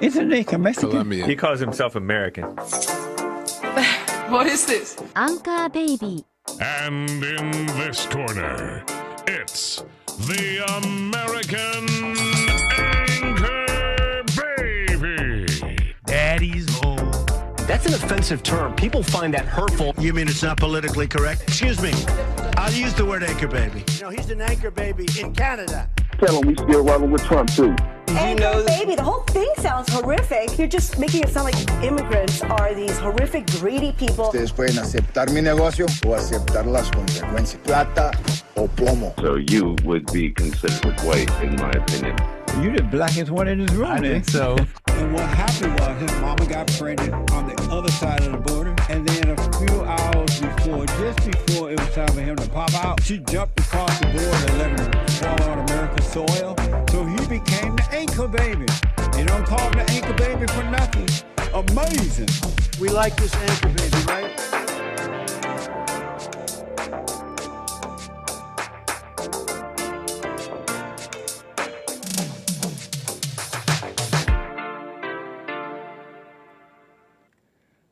Isn't he Mexican? Colombian. He calls himself American. What is this? Anchor Baby. And in this corner, it's the American Anchor Baby. Daddy's home. That's an offensive term. People find that hurtful. You mean it's not politically correct? Excuse me. I'll use the word anchor baby. You know, he's an anchor baby in Canada. Tell him we still rolling with Trump, too. Anchor baby, the whole thing sounds horrific. You're just making it sound like immigrants are these horrific, greedy people. Ustedes pueden aceptar mi negocio o aceptar las consecuencias. Plata o plomo. So you would be considered white, in my opinion. You the blackest one in this room. I think so. And what happened was his mama got pregnant on the other side of the border. And then a few hours before, just before it was time for him to pop out, she jumped across the border and let him fall on America's soil. So he became the anchor baby. You don't call him the anchor baby for nothing. Amazing. We like this anchor baby, right?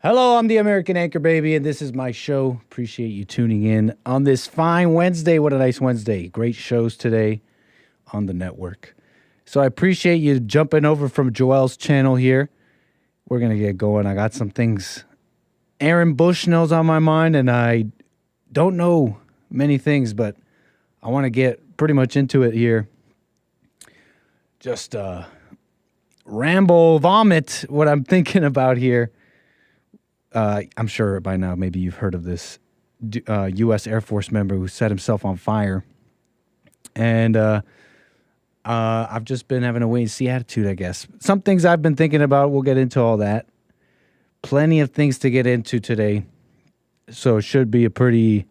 Hello, I'm the American Anchor Baby, and this is my show. Appreciate you tuning in on this fine Wednesday. What a nice Wednesday. Great shows today on the network. So I appreciate you jumping over from Joel's channel here. We're going to get going. I got some things. Aaron Bushnell's on my mind, and I don't know many things, but I want to get pretty much into it here. Just ramble, vomit what I'm thinking about here. I'm sure by now maybe you've heard of this U.S. Air Force member who set himself on fire. And I've just been having a wait-and-see attitude, I guess. Some things I've been thinking about, we'll get into all that. Plenty of things to get into today. So it should be pretty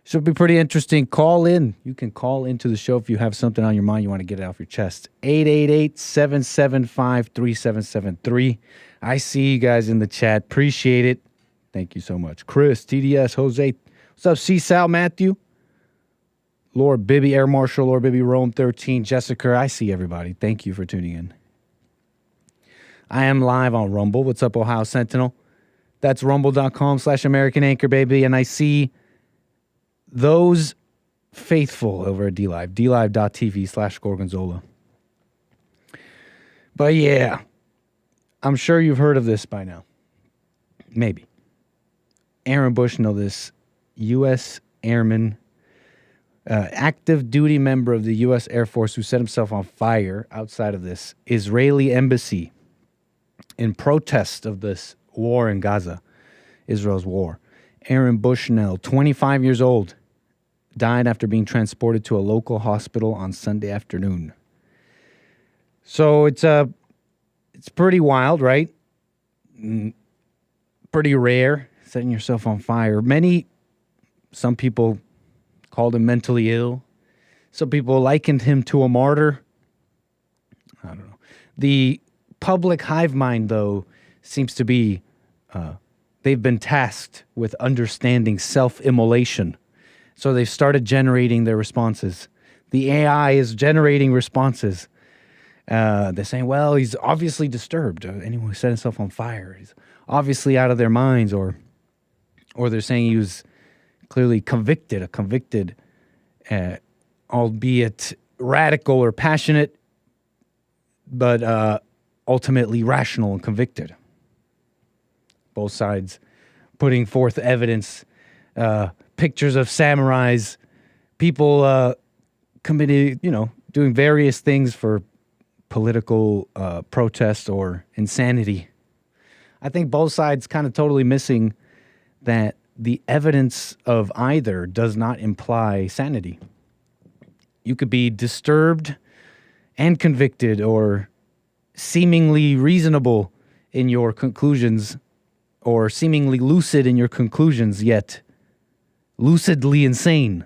interesting. Call in. You can call into the show if you have something on your mind you want to get it off your chest. 888-775-3773. I see you guys in the chat. Appreciate it. Thank you so much. Chris, TDS, Jose. What's up, C-Sal, Matthew? Lord Bibby, Air Marshal, Lord Bibby, Rome 13, Jessica. I see everybody. Thank you for tuning in. I am live on Rumble. What's up, Ohio Sentinel? That's rumble.com/American Anchor Baby. And I see those faithful over at DLive, dlive.tv/Gorgonzola. But yeah, I'm sure you've heard of this by now. Maybe. Aaron Bushnell, this U.S. Airman, active duty member of the U.S. Air Force who set himself on fire outside of this Israeli embassy in protest of this war in Gaza, Israel's war. Aaron Bushnell, 25 years old, died after being transported to a local hospital on Sunday afternoon. So it's pretty wild, right? Pretty rare, setting yourself on fire. Some people called him mentally ill. Some people likened him to a martyr. I don't know. The public hive mind, though, seems to be, they've been tasked with understanding self-immolation. So they've started generating their responses. The AI is generating responses. They're saying, well, he's obviously disturbed. Anyone who set himself on fire is obviously out of their minds. Or they're saying he was clearly convicted, albeit radical or passionate, but ultimately rational and convicted. Both sides putting forth evidence, pictures of samurais, people committing, doing various things for political protest or insanity. I think both sides kind of totally missing that the evidence of either does not imply sanity. You could be disturbed and convicted or seemingly reasonable in your conclusions or seemingly lucid in your conclusions, yet lucidly insane.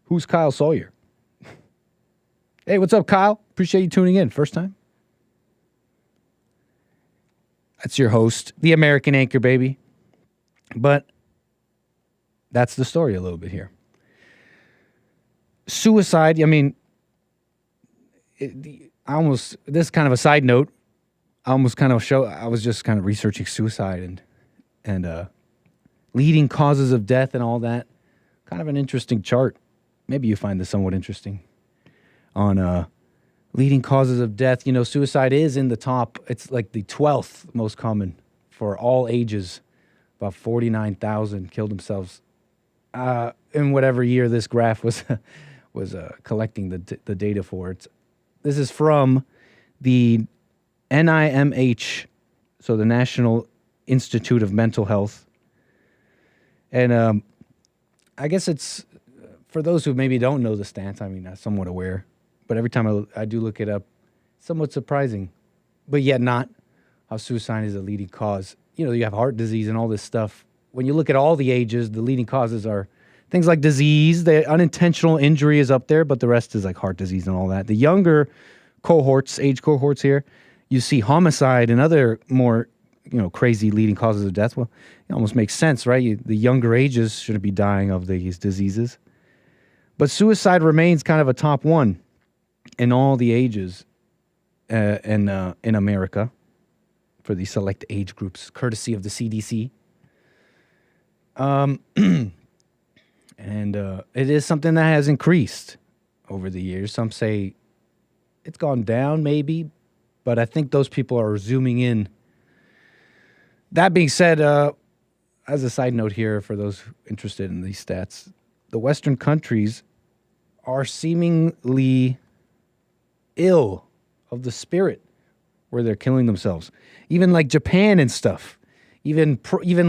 Who's Kyle Sawyer? Hey, what's up, Kyle? Appreciate you tuning in. First time? That's your host, the American Anchor Baby. But that's the story a little bit here. Suicide, I almost, this is kind of a side note. I was just kind of researching suicide and leading causes of death and all that. Kind of an interesting chart. Maybe you find this somewhat interesting. On leading causes of death, you know, suicide is in the top. It's like the 12th most common for all ages. About 49,000 killed themselves in whatever year this graph was collecting the data for it. This is from the NIMH, so the National Institute of Mental Health. And I guess it's, for those who maybe don't know the stats, I mean, I'm somewhat aware, but every time I do look it up, somewhat surprising, but yet not, how suicide is a leading cause. You know, you have heart disease and all this stuff. When you look at all the ages, the leading causes are things like disease. The unintentional injury is up there, but the rest is like heart disease and all that. The younger cohorts, age cohorts here, you see homicide and other more, you know, crazy leading causes of death. Well, it almost makes sense, right? The younger ages shouldn't be dying of these diseases. But suicide remains kind of a top one in all the ages in America for these select age groups, courtesy of the CDC. And it is something that has increased over the years. Some say it's gone down maybe, but I think those people are zooming in. That being said, as a side note here for those interested in these stats, the Western countries are seemingly ill of the spirit where they're killing themselves. Even like Japan and stuff. Even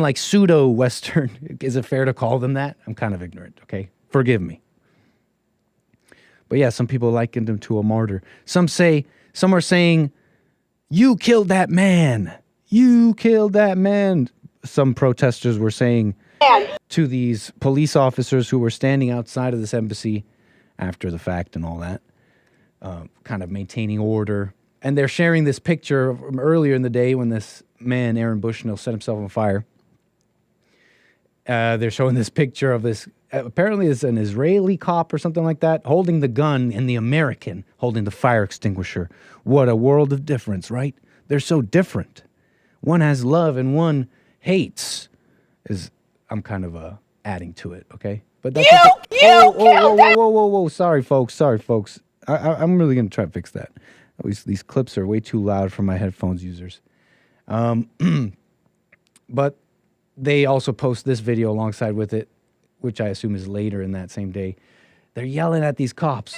like pseudo-Western. Is it fair to call them that? I'm kind of ignorant, okay? Forgive me. But yeah, some people likened him to a martyr. Some are saying, you killed that man. You killed that man. Some protesters were saying to these police officers who were standing outside of this embassy after the fact and all that, kind of maintaining order. And they're sharing this picture from earlier in the day when this man, Aaron Bushnell, set himself on fire. They're showing this picture of this, apparently it's an Israeli cop or something like that, holding the gun, and the American holding the fire extinguisher. What a world of difference, right? They're so different. One has love and one hates. I'm kind of adding to it, okay? But that's whoa. Sorry, folks. I'm really going to try to fix that. These clips are way too loud for my headphones users. But they also post this video alongside with it, which I assume is later in that same day. They're yelling at these cops.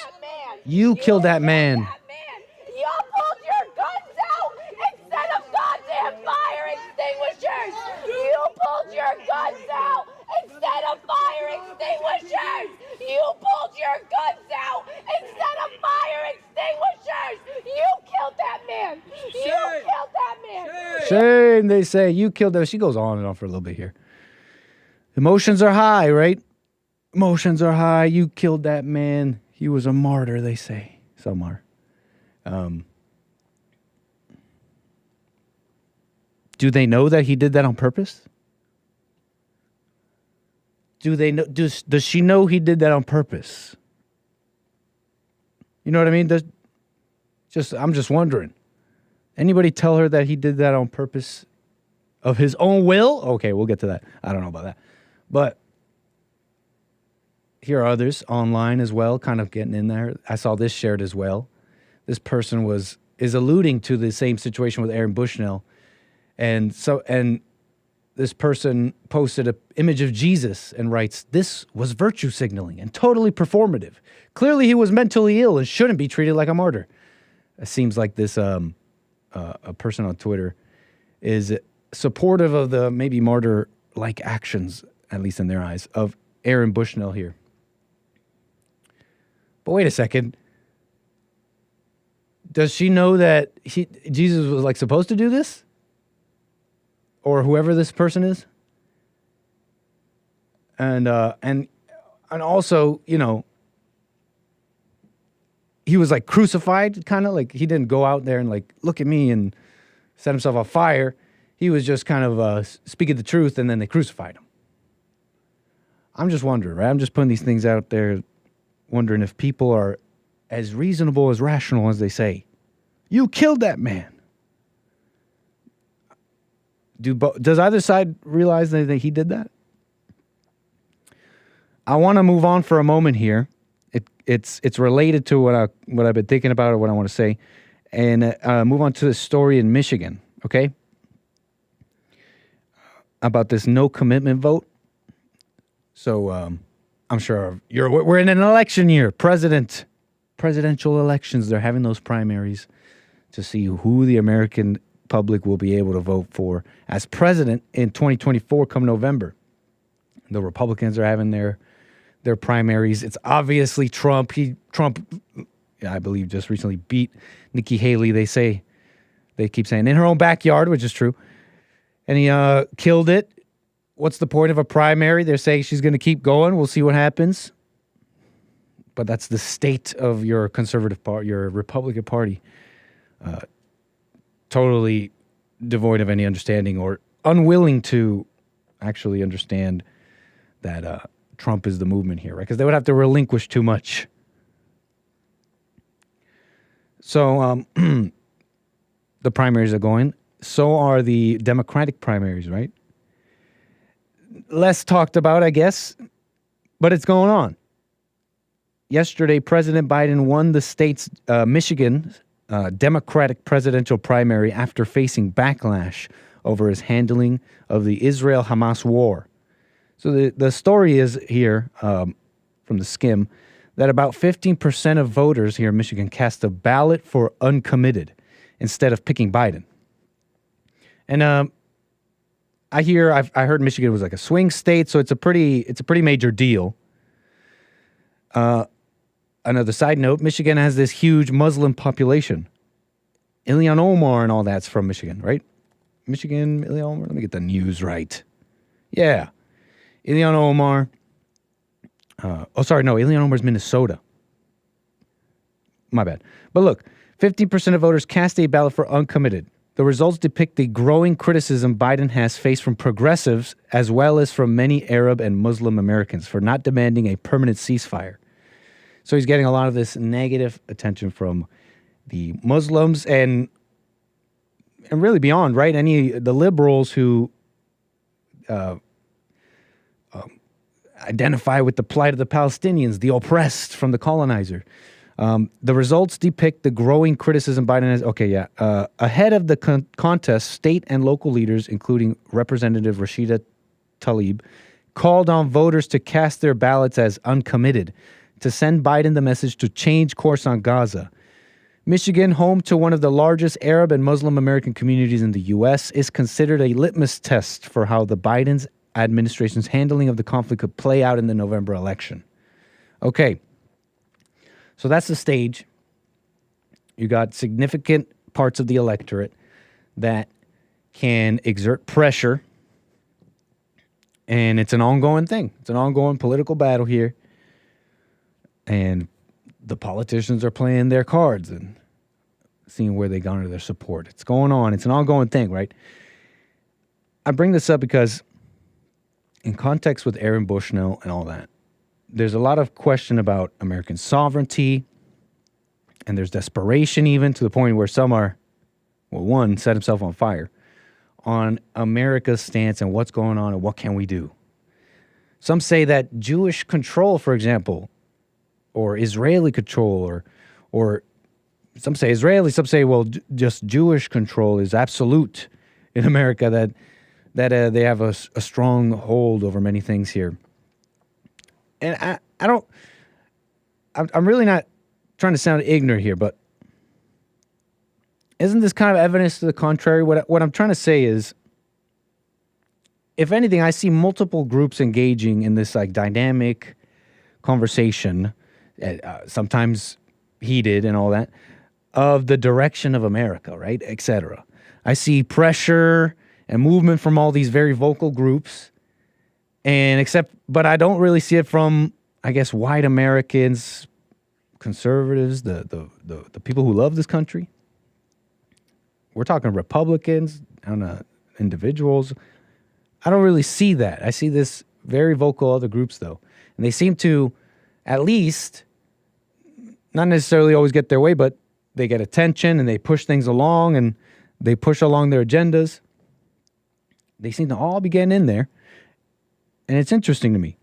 You killed that man. Y'all pulled your guns out instead of goddamn fire extinguishers. You pulled your guns out instead of fire extinguishers. You pulled your guns out instead of fire extinguishers. You killed that man. You killed that man. Shame, they say. You killed that. She goes on and on for a little bit here. Emotions are high, right? Emotions are high. You killed that man. He was a martyr, they say. Some are. Do they know that he did that on purpose? Do they know? Does she know he did that on purpose? You know what I mean? I'm just wondering. Anybody tell her that he did that on purpose of his own will? Okay, we'll get to that. I don't know about that. But here are others online as well, kind of getting in there. I saw this shared as well. This person is alluding to the same situation with Aaron Bushnell. And this person posted an image of Jesus and writes, "This was virtue signaling and totally performative. Clearly he was mentally ill and shouldn't be treated like a martyr." It seems like this a person on Twitter is supportive of the maybe martyr-like actions, at least in their eyes, of Aaron Bushnell here. But wait a second. Does she know that Jesus was like supposed to do this? Or whoever this person is? And also, you know, he was like crucified, kind of like he didn't go out there and like, look at me and set himself on fire. He was just kind of speaking the truth, and then they crucified him. I'm just wondering, right? I'm just putting these things out there, wondering if people are as reasonable, as rational as they say. You killed that man. Does either side realize that he did that? I want to move on for a moment here. It's related to what I've been thinking about or what I want to say, and move on to the story in Michigan. Okay, about this no commitment vote. So I'm sure we're in an election year, presidential elections. They're having those primaries to see who the American public will be able to vote for as president in 2024 come November. The Republicans are having their primaries. It's obviously Trump. Trump, I believe, just recently beat Nikki Haley. They keep saying in her own backyard, which is true. And he killed it. What's the point of a primary? They're saying she's going to keep going. We'll see what happens. But that's the state of your conservative party, your Republican Party. Totally devoid of any understanding or unwilling to actually understand that Trump is the movement here, right? Because they would have to relinquish too much. So the primaries are going. So are the Democratic primaries, right? Less talked about, I guess, but it's going on. Yesterday, President Biden won the state's Michigan Democratic presidential primary after facing backlash over his handling of the Israel-Hamas war. So the story is here from the skim that about 15% of voters here in Michigan cast a ballot for uncommitted instead of picking Biden. And I heard Michigan was like a swing state, so it's a pretty major deal. Another side note, Michigan has this huge Muslim population. Ilhan Omar and all that's from Michigan, right? Michigan, Ilhan Omar, let me get the news right. Yeah. Ilhan Omar. Ilhan Omar's Minnesota. My bad. But look, 15% of voters cast a ballot for uncommitted. The results depict the growing criticism Biden has faced from progressives as well as from many Arab and Muslim Americans for not demanding a permanent ceasefire. So he's getting a lot of this negative attention from the Muslims and really beyond, right? The liberals who identify with the plight of the Palestinians, the oppressed from the colonizer. The results depict the growing criticism Biden has. Ahead of the contest, state and local leaders, including Representative Rashida Tlaib, called on voters to cast their ballots as uncommitted to send Biden the message to change course on Gaza. Michigan, home to one of the largest Arab and Muslim American communities in the U.S., is considered a litmus test for how the Biden's administration's handling of the conflict could play out in the November election. Okay, so that's the stage. You got significant parts of the electorate that can exert pressure, and it's an ongoing thing. It's an ongoing political battle here. And the politicians are playing their cards and seeing where they garner their support. It's going on. It's an ongoing thing, right? I bring this up because in context with Aaron Bushnell and all that, there's a lot of question about American sovereignty, and there's desperation even to the point where some are, one set himself on fire on America's stance and what's going on and what can we do. Some say that Jewish control, for example, or Israeli control, or some say Israeli, some say, just Jewish control is absolute in America, that they have a strong hold over many things here. And I'm really not trying to sound ignorant here, but isn't this kind of evidence to the contrary? What I'm trying to say is, if anything, I see multiple groups engaging in this dynamic conversation, sometimes heated and all that, of the direction of America, right, etc. I see pressure and movement from all these very vocal groups, but I don't really see it from, I guess, white Americans, conservatives, the people who love this country. We're talking Republicans, individuals. I don't really see that. I see this very vocal other groups, though. And they seem to at least not necessarily always get their way, but they get attention and they push things along and they push along their agendas. They seem to all be getting in there. And it's interesting to me.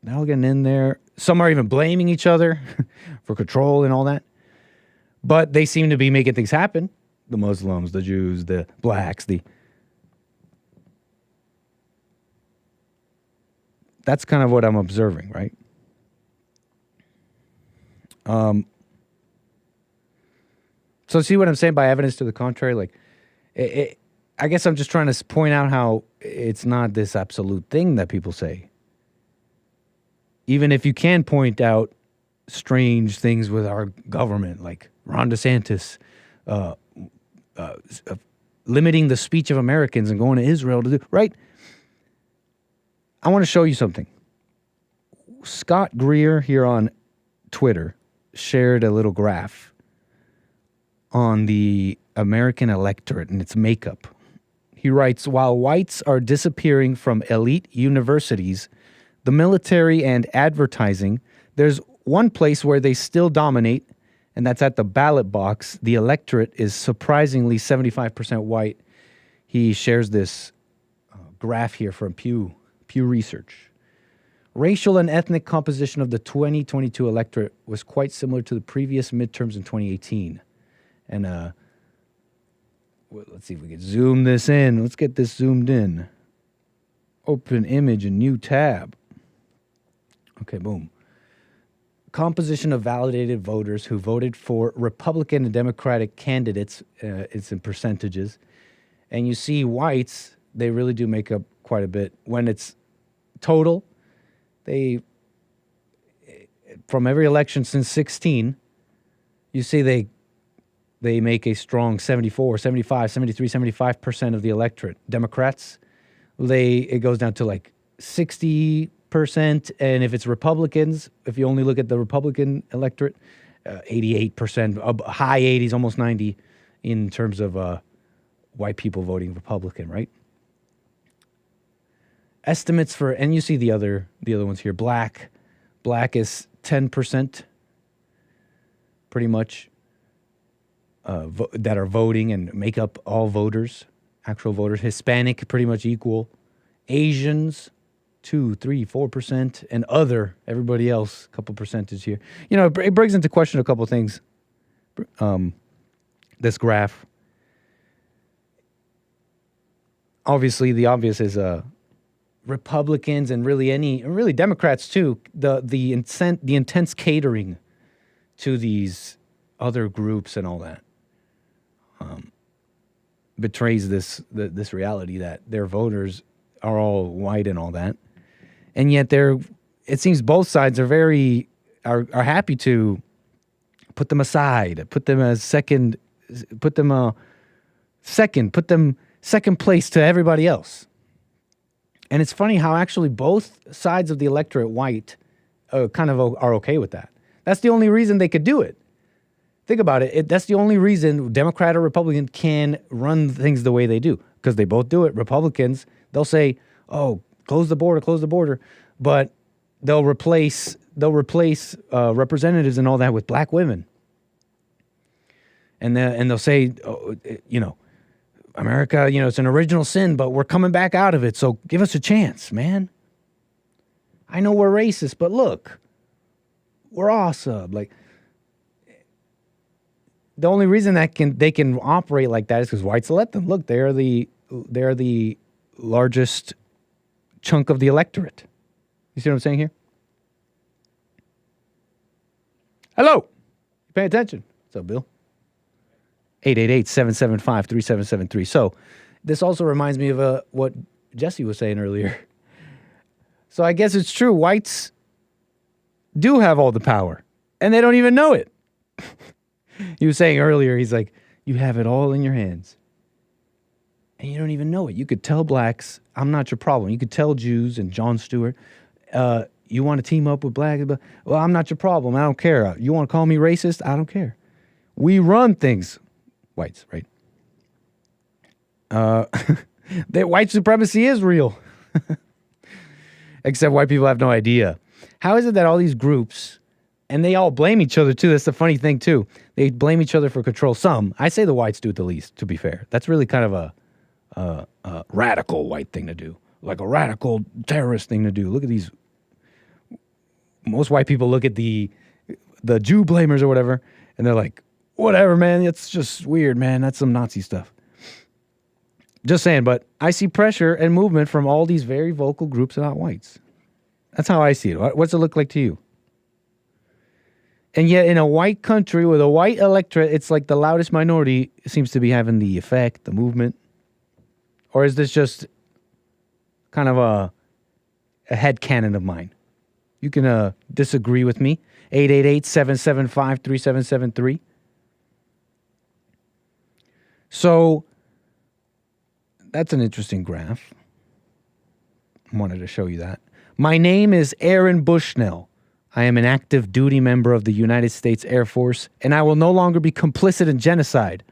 They're all getting in there. Some are even blaming each other for control and all that. But they seem to be making things happen. The Muslims, the Jews, the blacks, That's kind of what I'm observing, right? So see what I'm saying by evidence to the contrary? Like, I guess I'm just trying to point out how it's not this absolute thing that people say. Even if you can point out strange things with our government, like Ron DeSantis limiting the speech of Americans and going to Israel to do, right? I want to show you something. Scott Greer here on Twitter shared a little graph on the American electorate and its makeup. He writes, while whites are disappearing from elite universities, the military and advertising, there's one place where they still dominate, and that's at the ballot box. The electorate is surprisingly 75% white. He shares this graph here from Pew Research. Racial and ethnic composition of the 2022 electorate was quite similar to the previous midterms in 2018. And let's see if we can zoom this in. Let's get this zoomed in. Open image and new tab. Okay, boom. Composition of validated voters who voted for Republican and Democratic candidates. It's in percentages. And you see whites, they really do make up quite a bit. When it's total, from every election since 16, you see they make a strong 74, 75, 73, 75% of the electorate. Democrats, it goes down to like 60%. And if it's Republicans, if you only look at the Republican electorate, 88%, high 80s, almost 90 in terms of white people voting Republican, right? Estimates for, and you see the other ones here. Black is 10%, pretty much, that are voting and make up all voters, actual voters. Hispanic, pretty much equal. Asians, 2, 3, 4%, and other, everybody else, a couple percentage here. You know, it brings into question a couple things. This graph. Obviously, the obvious is Republicans and really Democrats too. The intense catering to these other groups and all that betrays this reality that their voters are all white and all that, and yet it seems both sides are happy to put them aside, put them second place to everybody else. And it's funny how actually both sides of the electorate, white, kind of are okay with that. That's the only reason they could do it. Think about it. That's the only reason Democrat or Republican can run things the way they do, because they both do it. Republicans, they'll say, "Oh, close the border," but they'll replace representatives and all that with black women, and they'll say, "Oh, America, it's an original sin, but we're coming back out of it. So give us a chance, man. I know we're racist, but look, we're awesome." Like, the only reason they can operate like that is because whites let them. Look, they're the largest chunk of the electorate. You see what I'm saying here? Hello, you paying attention? What's up, Bill? 888-775-3773. So this also reminds me of what Jesse was saying earlier. So I guess it's true. Whites do have all the power, and they don't even know it. He was saying earlier, he's like, you have it all in your hands, and you don't even know it. You could tell blacks, I'm not your problem. You could tell Jews and Jon Stewart, you want to team up with blacks? Well, I'm not your problem. I don't care. You want to call me racist? I don't care. We run things. Whites, right? That white supremacy is real. Except white people have no idea. How is it that all these groups And they all blame each other, too. That's the funny thing, too. They blame each other for control. Some. I say the whites do it the least, to be fair. That's really kind of a radical white thing to do. Like a radical terrorist thing to do. Look at these. Most white people look at the Jew blamers or whatever, and they're like, whatever, man. It's just weird, man. That's some Nazi stuff. Just saying, but I see pressure and movement from all these very vocal groups of not whites. That's how I see it. What's it look like to you? And yet in a white country with a white electorate, it's like the loudest minority seems to be having the effect, the movement. Or is this just kind of a headcanon of mine? You can disagree with me. 888-775-3773. So that's an interesting graph. I wanted to show you that. My name is Aaron Bushnell. I am an active duty member of the United States Air Force, and I will no longer be complicit in genocide,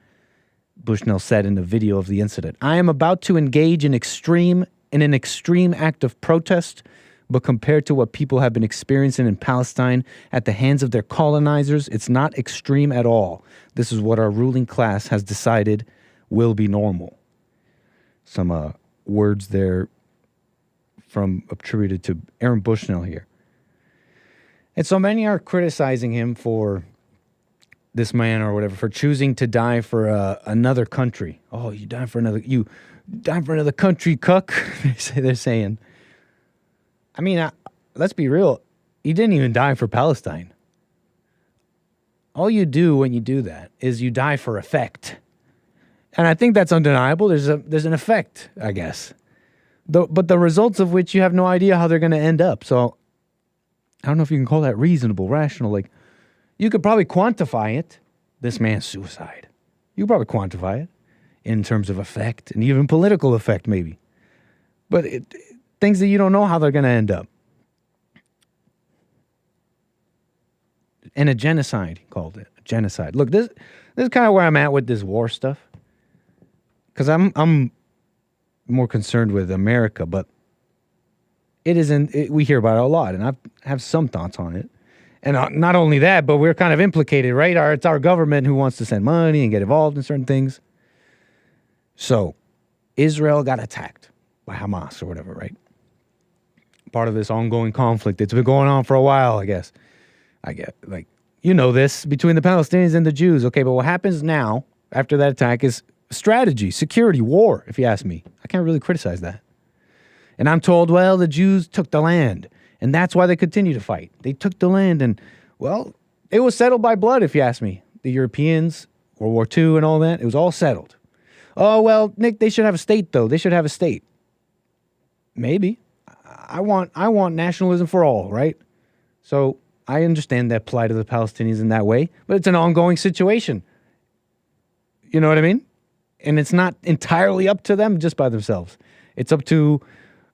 Bushnell said in the video of the incident. I am about to engage in an extreme act of protest, but compared to what people have been experiencing in Palestine at the hands of their colonizers, it's not extreme at all. This is what our ruling class has decided will be normal. Some words there from attributed to Aaron Bushnell here. And so many are criticizing him for this man or whatever, for choosing to die for another country. Oh, you die for another country, cuck. They're saying. I mean, let's be real. He didn't even die for Palestine. All you do when you do that is you die for effect. And I think that's undeniable. There's an effect, I guess. But the results of which you have no idea how they're going to end up. So I don't know if you can call that reasonable, rational. Like, you could probably quantify it, this man's suicide. You could probably quantify it in terms of effect and even political effect, maybe. But things that you don't know how they're going to end up. And a genocide, he called it. A genocide. Look, this is kind of where I'm at with this war stuff. Because I'm more concerned with America, but it isn't. We hear about it a lot, and I have some thoughts on it. And not only that, but we're kind of implicated, right? It's our government who wants to send money and get involved in certain things. So, Israel got attacked by Hamas or whatever, right? Part of this ongoing conflict. It's been going on for a while, I guess. I get, like, you know this, between the Palestinians and the Jews. Okay, but what happens now, after that attack, is strategy, security, war, if you ask me. I can't really criticize that. And I'm told, well, the Jews took the land, and that's why they continue to fight. They took the land, and, well, it was settled by blood, if you ask me. The Europeans, World War II and all that, it was all settled. Oh, well, Nick, they should have a state, though. They should have a state. Maybe. I want nationalism for all, right? So I understand that plight of the Palestinians in that way, but it's an ongoing situation. You know what I mean? And it's not entirely up to them just by themselves. It's up to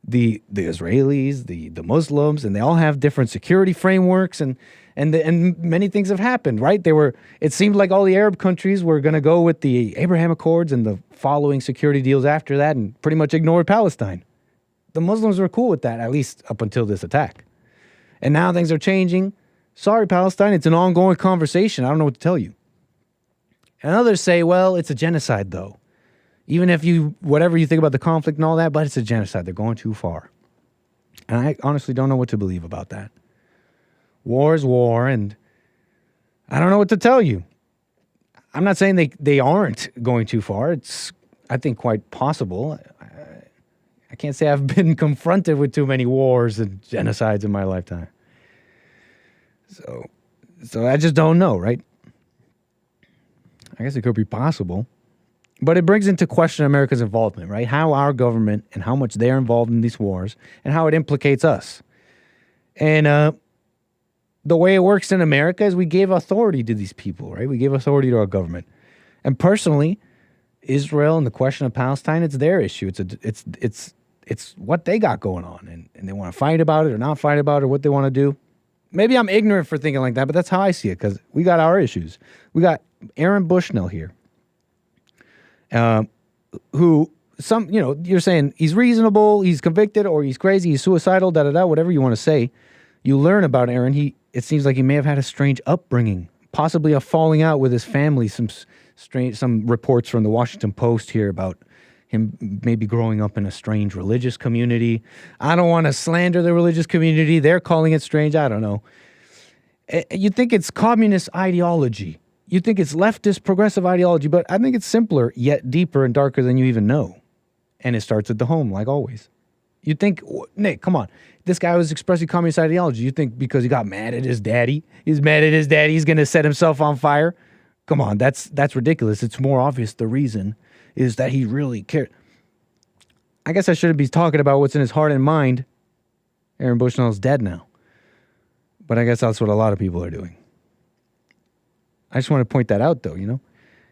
the Israelis, the Muslims, and they all have different security frameworks, and many things have happened, right? It seemed like all the Arab countries were going to go with the Abraham Accords and the following security deals after that and pretty much ignore Palestine. The Muslims were cool with that, at least up until this attack. And now things are changing. Sorry, Palestine, it's an ongoing conversation. I don't know what to tell you. And others say, well, it's a genocide, though. Even if whatever you think about the conflict and all that, but it's a genocide. They're going too far. And I honestly don't know what to believe about that. War is war, and I don't know what to tell you. I'm not saying they aren't going too far. It's, I think, quite possible. I can't say I've been confronted with too many wars and genocides in my lifetime. So I just don't know, right? I guess it could be possible. But it brings into question America's involvement, right? How our government and how much they're involved in these wars and how it implicates us. And the way it works in America is we gave authority to these people, right? We gave authority to our government. And personally, Israel and the question of Palestine, it's their issue. It's what they got going on. And they want to fight about it or not fight about it or what they want to do. Maybe I'm ignorant for thinking like that, but that's how I see it because we got our issues. We got Aaron Bushnell here. Who you're saying he's reasonable, he's convicted, or he's crazy, he's suicidal, whatever you want to say. you learn about Aaron, it seems like he may have had a strange upbringing, possibly a falling out with his family. Some reports from the Washington Post here about him maybe growing up in a strange religious community. I don't want to slander the religious community. They're calling it strange. I don't know. You think it's communist ideology. You think it's leftist progressive ideology, but I think it's simpler, yet deeper and darker than you even know. And it starts at the home, like always. You think, Nick, come on. This guy was expressing communist ideology. You think because he got mad at his daddy, he's going to set himself on fire? Come on, that's ridiculous. It's more obvious the reason is that he really cared. I guess I shouldn't be talking about what's in his heart and mind. Aaron Bushnell's dead now. But I guess that's what a lot of people are doing. I just want to point that out, though,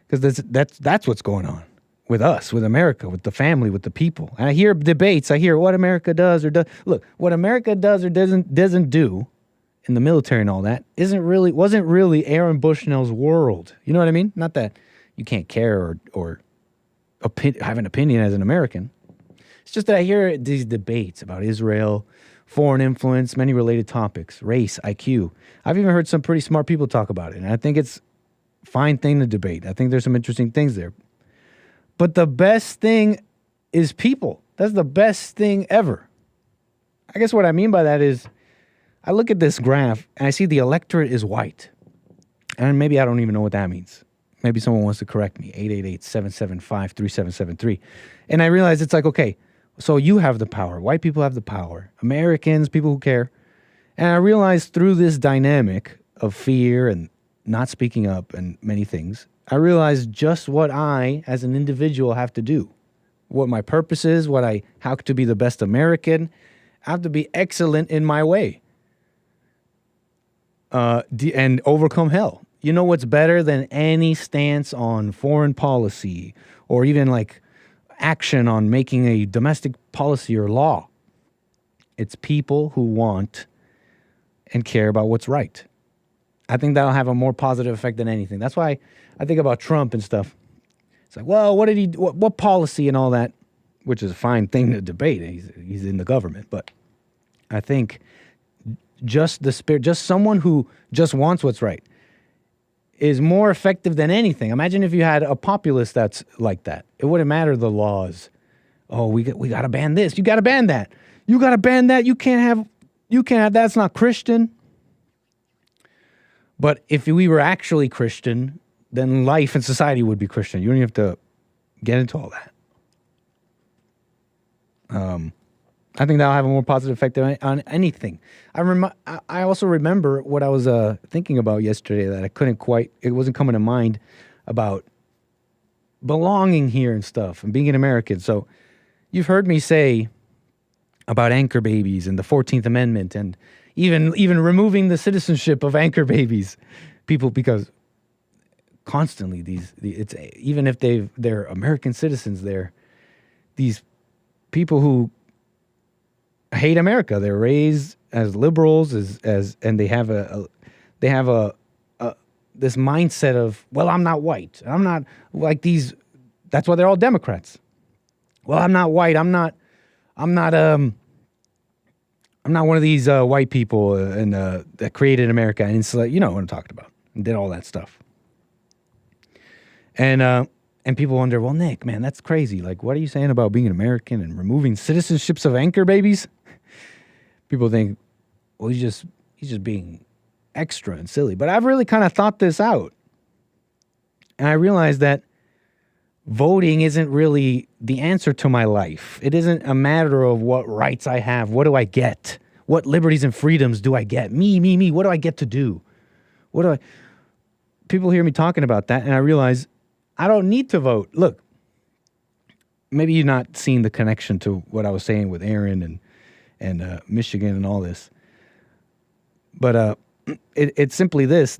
because that's what's going on with us, with America, with the family, with the people. And I hear debates. I hear what America does or does. Look, what America does or doesn't do in the military and all that wasn't really Aaron Bushnell's world. You know what I mean? Not that you can't care or have an opinion as an American. It's just that I hear these debates about Israel, foreign influence, many related topics, race, IQ. I've even heard some pretty smart people talk about it, and I think it's a fine thing to debate. I think there's some interesting things there. But the best thing is people. That's the best thing ever. I guess what I mean by that is I look at this graph and I see the electorate is white. And maybe I don't even know what that means. Maybe someone wants to correct me. 888-775-3773. And I realize it's like, okay, so you have the power. White people have the power. Americans, people who care. And I realized through this dynamic of fear and not speaking up and many things, I realized just what I, as an individual, have to do. What my purpose is, how to be the best American. I have to be excellent in my way. And overcome hell. You know what's better than any stance on foreign policy or even like action on making a domestic policy or law? It's people who want and care about what's right. I think that'll have a more positive effect than anything. That's why I think about Trump and stuff. It's like, well, what policy and all that, which is a fine thing to debate. He's in the government. But I think just the spirit, just someone who just wants what's right is more effective than anything. Imagine if you had a populace that's like that. It wouldn't matter the laws. Oh, we got to ban this. You got to ban that. You got to ban that. You can't have that's not Christian. But if we were actually Christian, then life and society would be Christian. You don't even have to get into all that. I think that'll have a more positive effect on anything. I also remember what I was thinking about yesterday that it wasn't coming to mind about belonging here and stuff and being an American. So you've heard me say about anchor babies and the 14th Amendment and even removing the citizenship of anchor babies. People, because constantly it's even if they're American citizens, they're these people who hate America. They're raised as liberals, and they have this mindset of, well, I'm not white. I'm not like these. That's why they're all Democrats. Well, I'm not white. I'm not one of these white people that created America, and it's like, you know what I'm talking about, and did all that stuff. And people wonder, well, Nick, man, that's crazy. Like, what are you saying about being an American and removing citizenships of anchor babies? People think, well, he's just being extra and silly. But I've really kind of thought this out. And I realized that voting isn't really the answer to my life. It isn't a matter of what rights I have. What do I get? What liberties and freedoms do I get? Me. What do I get to do? People hear me talking about that, and I realize I don't need to vote. Look, maybe you're not seeing the connection to what I was saying with Aaron and Michigan and all this. But it's simply this,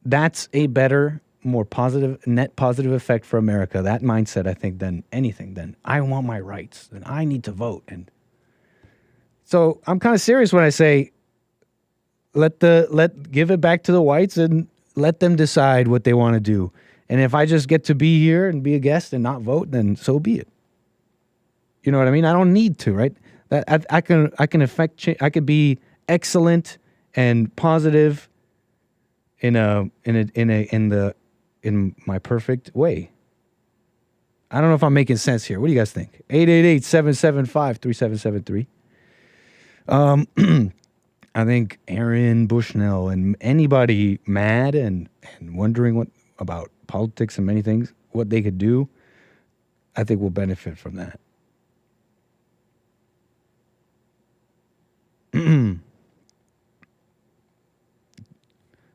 that's a better, more positive, net positive effect for America, that mindset, I think, than anything. Then I want my rights, then I need to vote. And so I'm kind of serious when I say, give it back to the whites and let them decide what they want to do. And if I just get to be here and be a guest and not vote, then so be it. You know what I mean? I don't need to, right? I can affect change. I could be excellent and positive in my perfect way. I don't know if I'm making sense here. What do you guys think? 888-775-3773. I think Aaron Bushnell and anybody mad and wondering what about politics and many things, what they could do, I think will benefit from that.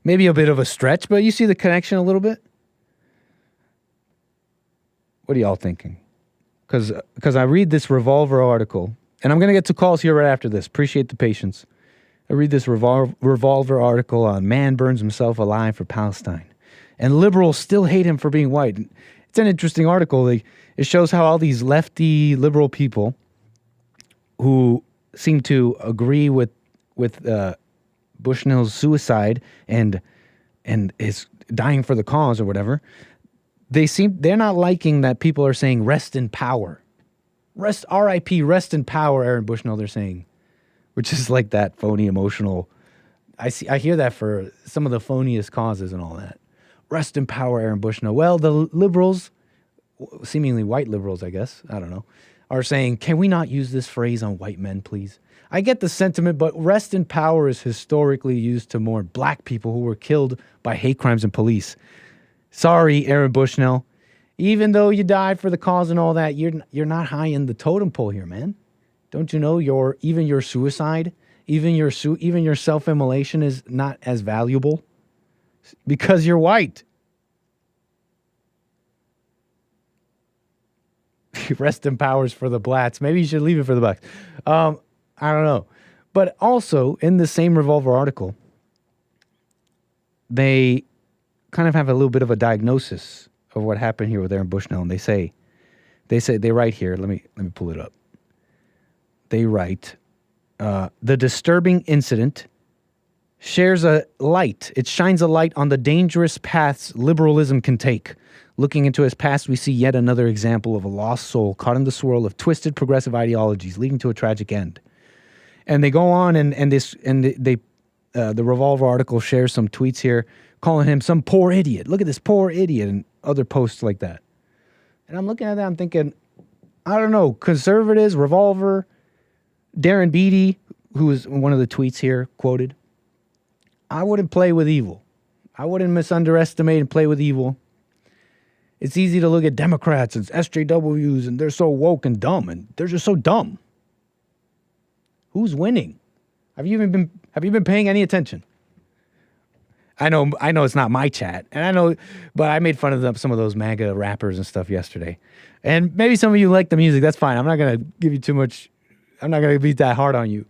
Maybe a bit of a stretch, but you see the connection a little bit? What are y'all thinking? Because I read this Revolver article, and I'm going to get to calls here right after this. Appreciate the patience. I read this Revolver article on man burns himself alive for Palestine. And liberals still hate him for being white. It's an interesting article. It shows how all these lefty liberal people who seem to agree with Bushnell's suicide and is dying for the cause or whatever, they're not liking that people are saying rest in power. R.I.P. rest in power, Aaron Bushnell, they're saying. Which is like that phony emotional. I hear that for some of the phoniest causes and all that. Rest in power, Aaron Bushnell. Well, the liberals, seemingly white liberals, I guess, I don't know, are saying, can we not use this phrase on white men, please? I get the sentiment, but rest in power is historically used to mourn black people who were killed by hate crimes and police. Sorry, Aaron Bushnell. Even though you died for the cause and all that, you're not high in the totem pole here, man. Don't you know even your suicide, even your self-immolation is not as valuable because you're white. Rest in powers for the blacks. Maybe you should leave it for the blacks. I don't know. But also in the same Revolver article, they kind of have a little bit of a diagnosis of what happened here with Aaron Bushnell, and they write here. Let me pull it up. They write, the disturbing incident shares a light. It shines a light on the dangerous paths liberalism can take. Looking into his past, we see yet another example of a lost soul caught in the swirl of twisted progressive ideologies, leading to a tragic end. And they go on, the Revolver article shares some tweets here, calling him some poor idiot. Look at this poor idiot, and other posts like that. And I'm looking at that, I'm thinking, I don't know, conservatives, Revolver, Darren Beattie, who is one of the tweets here quoted, I wouldn't play with evil. I wouldn't misunderestimate and play with evil. It's easy to look at Democrats and SJWs and they're so woke and dumb, and they're just so dumb. Who's winning? Have you been paying any attention? I know it's not my chat, and but I made fun of some of those MAGA rappers and stuff yesterday. And maybe some of you like the music, that's fine. I'm not going to give you too much. I'm not going to be that hard on you.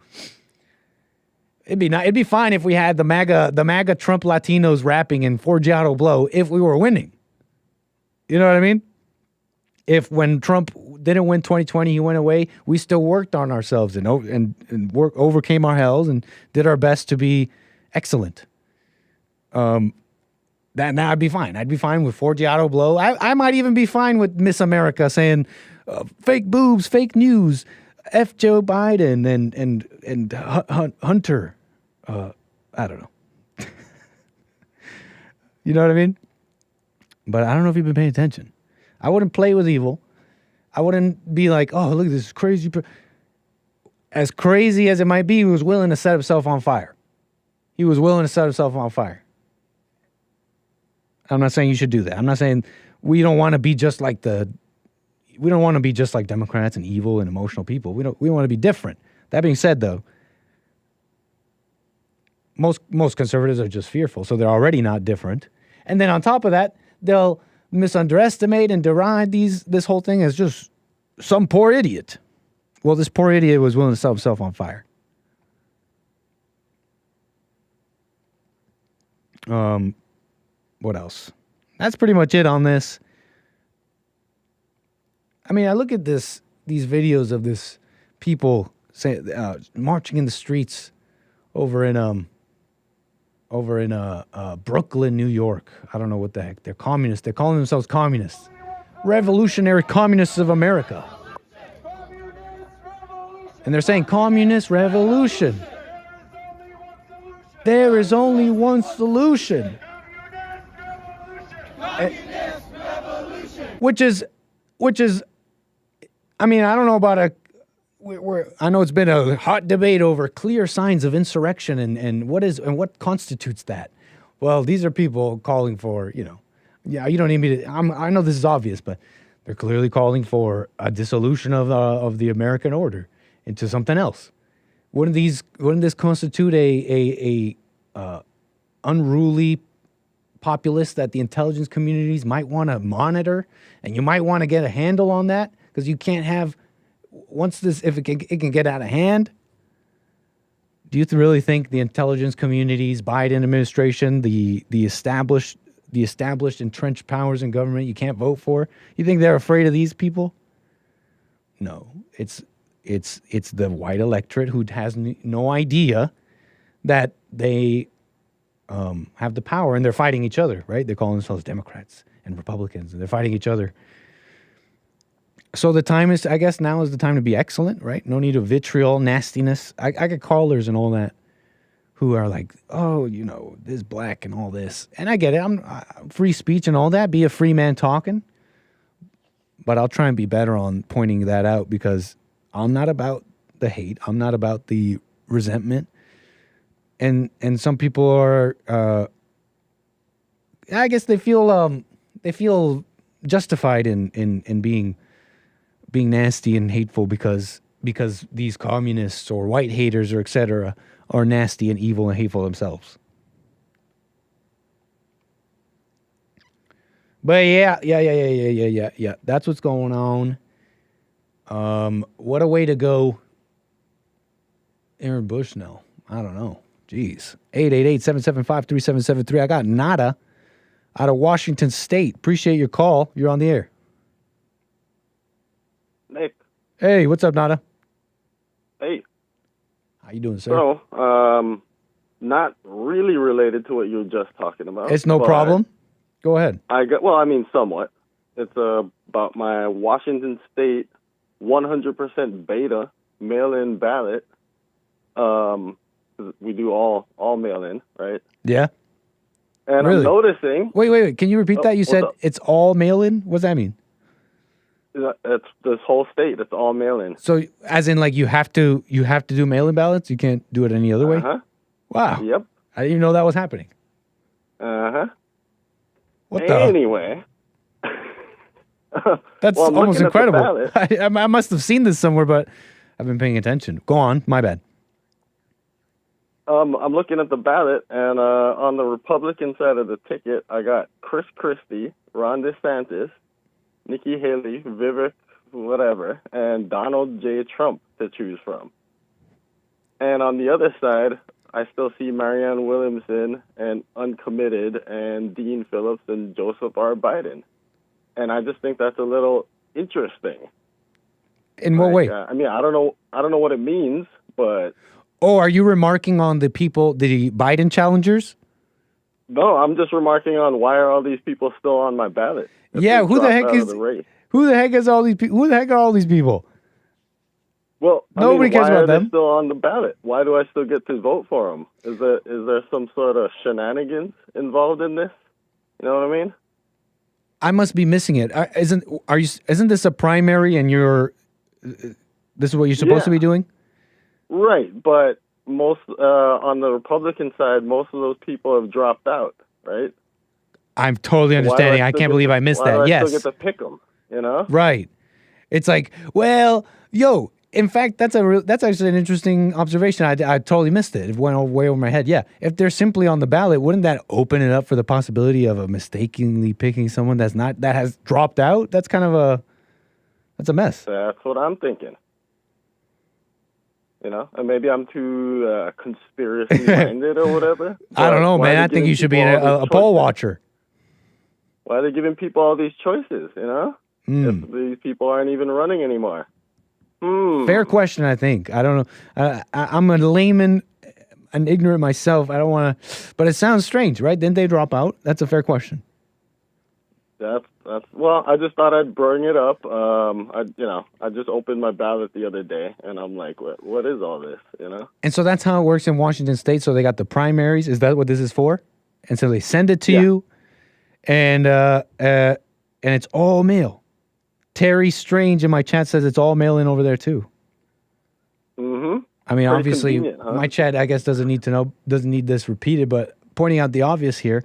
It'd be fine if we had the MAGA Trump Latinos rapping in Forgiato Blow if we were winning. You know what I mean? If when Trump didn't win 2020, he went away, we still worked on ourselves and overcame our hells and did our best to be excellent. Now I'd be fine. I'd be fine with Forgiato Blow. I might even be fine with Miss America saying fake boobs, fake news, F Joe Biden and Hunter. I don't know. You know what I mean? But I don't know if you've been paying attention. I wouldn't play with evil. I wouldn't be like, oh, look at this crazy. As crazy as it might be, he was willing to set himself on fire. He was willing to set himself on fire. I'm not saying you should do that. I'm not saying we don't want to be just like Democrats and evil and emotional people. We want to be different. That being said, though, most conservatives are just fearful, so they're already not different. And then on top of that, they'll misunderestimate and deride this whole thing as just some poor idiot. Well, this poor idiot was willing to set himself on fire. What else? That's pretty much it on this. I mean, I look at these videos of this people marching in the streets over in Brooklyn, New York. I don't know what the heck. They're communists. They're calling themselves communists. Revolutionary Communists of America. And they're saying communist revolution. There is only one solution. Which is, I mean, I don't know about I know it's been a hot debate over clear signs of insurrection and what constitutes that. Well, these are people calling for, you don't need me to, I know this is obvious, but they're clearly calling for a dissolution of the American order into something else. Wouldn't this constitute a unruly populace that the intelligence communities might want to monitor, and you might want to get a handle on that, because you can't have if it can get out of hand. Do you really think the intelligence communities, Biden administration, the established entrenched powers in government you can't vote for, you think they're afraid of these people? No, it's the white electorate who has no idea that they have the power, and they're fighting each other, right? They're calling themselves Democrats and Republicans, and they're fighting each other. So I guess now is the time to be excellent, right? No need of vitriol, nastiness. I get callers and all that who are like, oh, this black and all this. And I get it. I'm free speech and all that. Be a free man talking. But I'll try and be better on pointing that out, because I'm not about the hate. I'm not about the resentment. And some people are, I guess they feel justified in being nasty and hateful because these communists or white haters or etc. are nasty and evil and hateful themselves. But yeah. That's what's going on. What a way to go. Aaron Bushnell. I don't know. Jeez. 888-775-3773. I got Nada out of Washington State. Appreciate your call. You're on the air. Nick. Hey, what's up, Nada? Hey. How you doing, sir? So, not really related to what you were just talking about. It's no problem. Go ahead. Somewhat. It's about my Washington State 100% beta mail-in ballot. We do all mail-in, right? Yeah. And really? I'm noticing... Wait. Can you repeat that? You said it's all mail-in? What does that mean? It's this whole state. It's all mail-in. So, as in, like, you have to do mail-in ballots? You can't do it any other way? Uh-huh. Wow. Yep. I didn't even know that was happening. Uh-huh. What the? Anyway. That's almost incredible. I must have seen this somewhere, but I've been paying attention. Go on. My bad. I'm looking at the ballot, and on the Republican side of the ticket, I got Chris Christie, Ron DeSantis, Nikki Haley, 𝒏𝒊𝒄𝒌𝒔𝒕𝒓𝒆𝒂𝒎, whatever, and Donald J. Trump to choose from. And on the other side, I still see Marianne Williamson and Uncommitted and Dean Phillips and Joseph R. Biden. And I just think that's a little interesting. In what way? I don't know what it means, but... Oh, are you remarking on the Biden challengers? No, I'm just remarking on why are all these people still on my ballot? Yeah, who the heck is all these people? Who the heck are all these people? Well, nobody cares about them. Why are they still on the ballot? Why do I still get to vote for them? Is there some sort of shenanigans involved in this? You know what I mean? I must be missing it. Isn't this a primary and this is what you're supposed to be doing? Right, but most on the Republican side, most of those people have dropped out, right? I'm totally understanding. I can't believe I missed that. Yes. I still get to pick them, you know? Right. It's like, well, in fact, that's actually an interesting observation. I totally missed it. It went way over my head. Yeah. If they're simply on the ballot, wouldn't that open it up for the possibility of mistakenly picking someone that has dropped out? That's kind of that's a mess. That's what I'm thinking. You know, and maybe I'm too conspiracy-minded or whatever. I don't know, man. I think you should be a poll watcher. Why are they giving people all these choices, you know? If these people aren't even running anymore. Fair question, I think. I don't know. I'm a layman and ignorant myself. I don't want to... But it sounds strange, right? Didn't they drop out? That's a fair question. That's well. I just thought I'd bring it up. I just opened my ballot the other day, and I'm like, what is all this? You know. And so that's how it works in Washington State. So they got the primaries. Is that what this is for? And so they send it to you, and it's all mail. Terry Strange in my chat says it's all mail in over there too. Mm-hmm. I mean, Pretty obviously, huh? my chat, I guess, doesn't need this repeated, but pointing out the obvious here,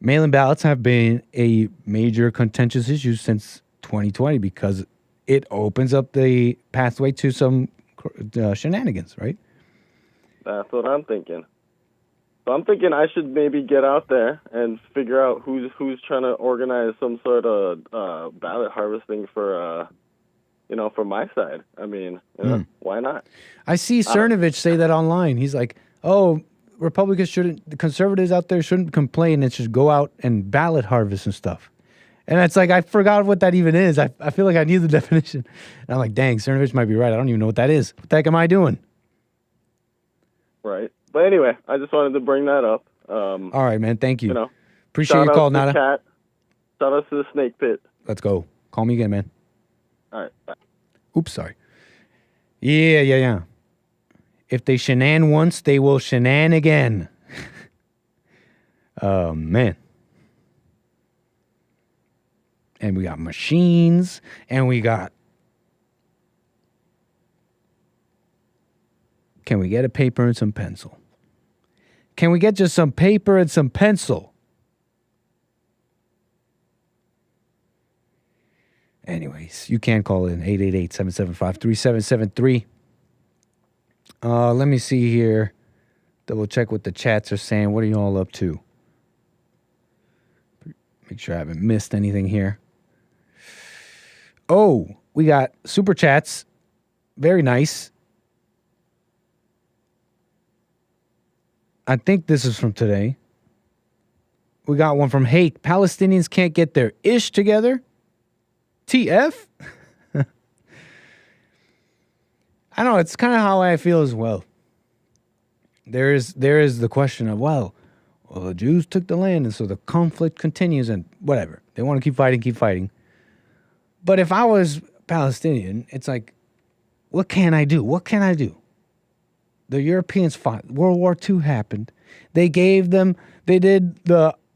mail-in ballots have been a major contentious issue since 2020 because it opens up the pathway to some shenanigans, right? That's what I'm thinking. So I'm thinking I should maybe get out there and figure out who's trying to organize some sort of ballot harvesting for for my side. I mean, why not? I see Cernovich say that online. He's like, "Oh, the conservatives out there shouldn't complain and should go out and ballot harvest and stuff." And it's like, I forgot what that even is. I feel like I need the definition. And I'm like, dang, Cernovich might be right. I don't even know what that is. What the heck am I doing? Right. But anyway, I just wanted to bring that up. All right, man. Thank you. Appreciate shout your out call, to Nada. Cat. Shout out to the Snake Pit. Let's go. Call me again, man. All right. Bye. Oops, sorry. Yeah. If they shenan once, they will shenan again. Oh, man. And we got machines, and we got... Can we get a paper and some pencil? Can we get just some paper and some pencil? Anyways, you can call in 888-775-3773. Let me see here. Double check what the chats are saying. What are you all up to? Make sure I haven't missed anything here. Oh, we got super chats. Very nice. I think this is from today. We got one from Hake. Palestinians can't get their ish together. TF? I don't know. It's kind of how I feel as well. There is the question of, well, the Jews took the land, and so the conflict continues, and whatever. They want to keep fighting. But if I was Palestinian, it's like, what can I do? The Europeans fought. World War II happened. They did the,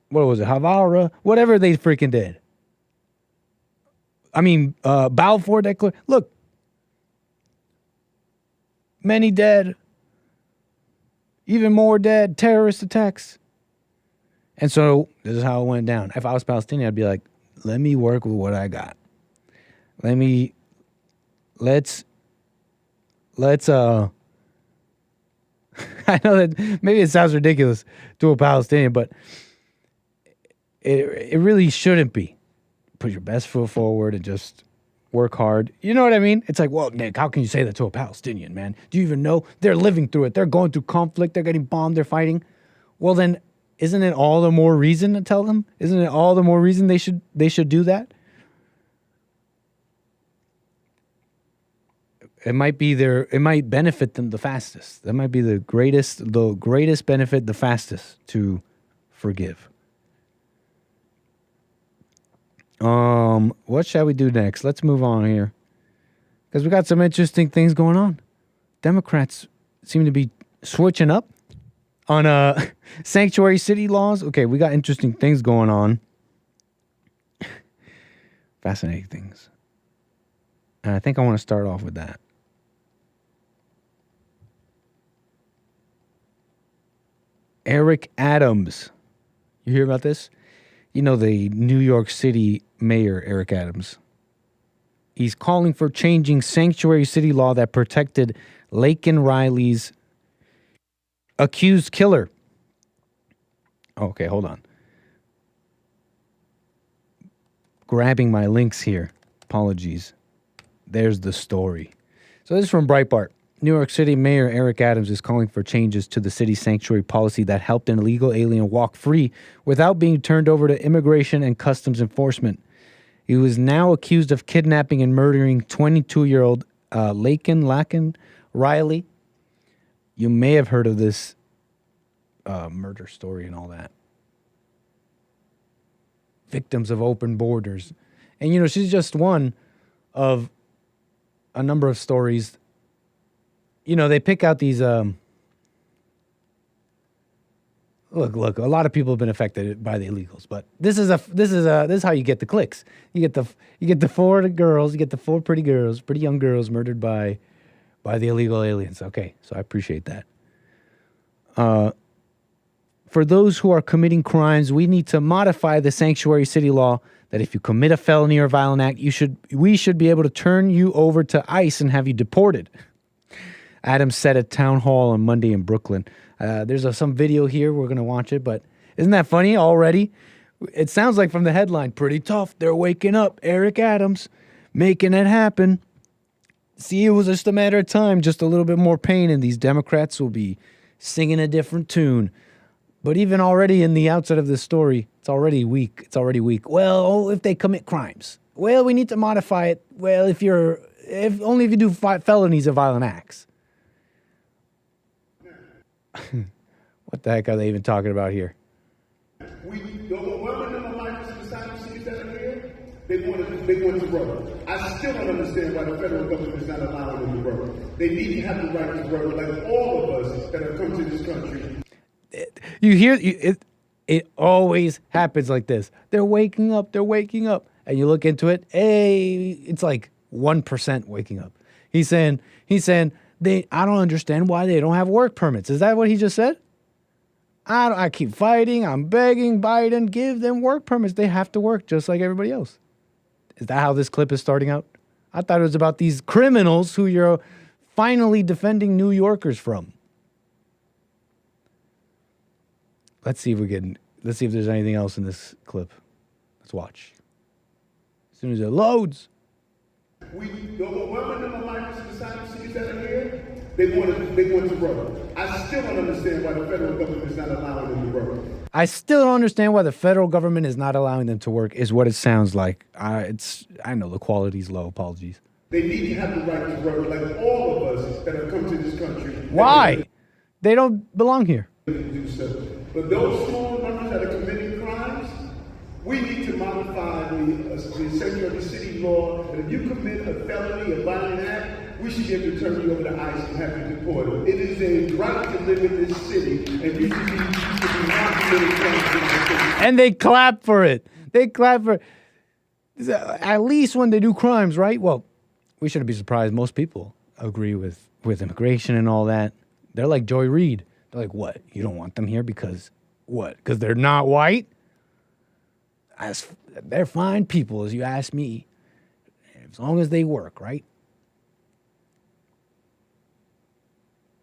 what was it, Havara? Whatever they freaking did. I mean, Balfour Declaration. Look, many dead, even more dead, terrorist attacks. And so this is how it went down. If I was Palestinian, I'd be like, let me work with what I got. Let's I know that maybe it sounds ridiculous to a Palestinian, but it really shouldn't be. Put your best foot forward and just work hard. You know what I mean? It's like, well, Nick, how can you say that to a Palestinian, man? Do you even know? They're living through it. They're going through conflict. They're getting bombed. They're fighting. Well, then, isn't it all the more reason to tell them? Isn't it all the more reason they should do that? It might benefit them the fastest. That might be the greatest benefit, the fastest to forgive. What shall we do next? Let's move on here. Because we got some interesting things going on. Democrats seem to be switching up on sanctuary city laws. Okay, we got interesting things going on. Fascinating things. And I think I want to start off with that. Eric Adams. You hear about this? You know, the New York City mayor, Eric Adams. He's calling for changing sanctuary city law that protected Laken Riley's accused killer. Okay, hold on. Grabbing my links here. Apologies. There's the story. So this is from Breitbart. New York City Mayor Eric Adams is calling for changes to the city's sanctuary policy that helped an illegal alien walk free without being turned over to immigration and customs enforcement. He was now accused of kidnapping and murdering 22-year-old Laken Riley. You may have heard of this murder story and all that. victims of open borders. And, you know, she's just one of a number of stories. You know, they pick out these... Look, a lot of people have been affected by the illegals, but this is how you get the clicks. You get the four girls, you get the four pretty young girls murdered by the illegal aliens. Okay, so I appreciate that. For those who are committing crimes, we need to modify the sanctuary city law that if you commit a felony or violent act, we should be able to turn you over to ICE and have you deported. Adams said at town hall on Monday in Brooklyn. There's some video here. We're going to watch it, but isn't that funny already? It sounds like from the headline, pretty tough. They're waking up. Eric Adams making it happen. See, it was just a matter of time, just a little bit more pain, and these Democrats will be singing a different tune. But even already in the outset of this story, it's already weak. Well, if they commit crimes. Well, we need to modify it. Well, if only if you do felonies or violent acts. What the heck are they even talking about here? The overwhelming number of asylum seekers that are here, they want to work. I still don't understand why the federal government is not allowing them to work. They need to have the right to work, like all of us that have come to this country. You hear it always happens like this. They're waking up, and you look into it. Hey, it's like 1% waking up. He's saying. I don't understand why they don't have work permits. Is that what he just said? I keep fighting. I'm begging Biden, give them work permits. They have to work just like everybody else. Is that how this clip is starting out? I thought it was about these criminals who you're finally defending New Yorkers from. Let's see if there's anything else in this clip. Let's watch. As soon as it loads. The overwhelming number of asylum seekers that are here, they want to work. I still don't understand why the federal government is not allowing them to work. I still don't understand why the federal government is not allowing them to work, is what it sounds like. I know the quality's low. Apologies. They need to have the right to work, like all of us that have come to this country. Why? They don't belong here. But those small numbers that are committing crimes, we need to modify the sanctuary city law. And if you commit a felony, a violent act, we should be able to turn you over to ICE and have you deported. It is a right to live in this city, and you should be not committing crimes in this city. And they clap for it. At least when they do crimes, right? Well, we shouldn't be surprised. Most people agree with immigration and all that. They're like Joy Reid. They're like, what? You don't want them here because what? Because they're not white? They're fine people, as you ask me, as long as they work, right?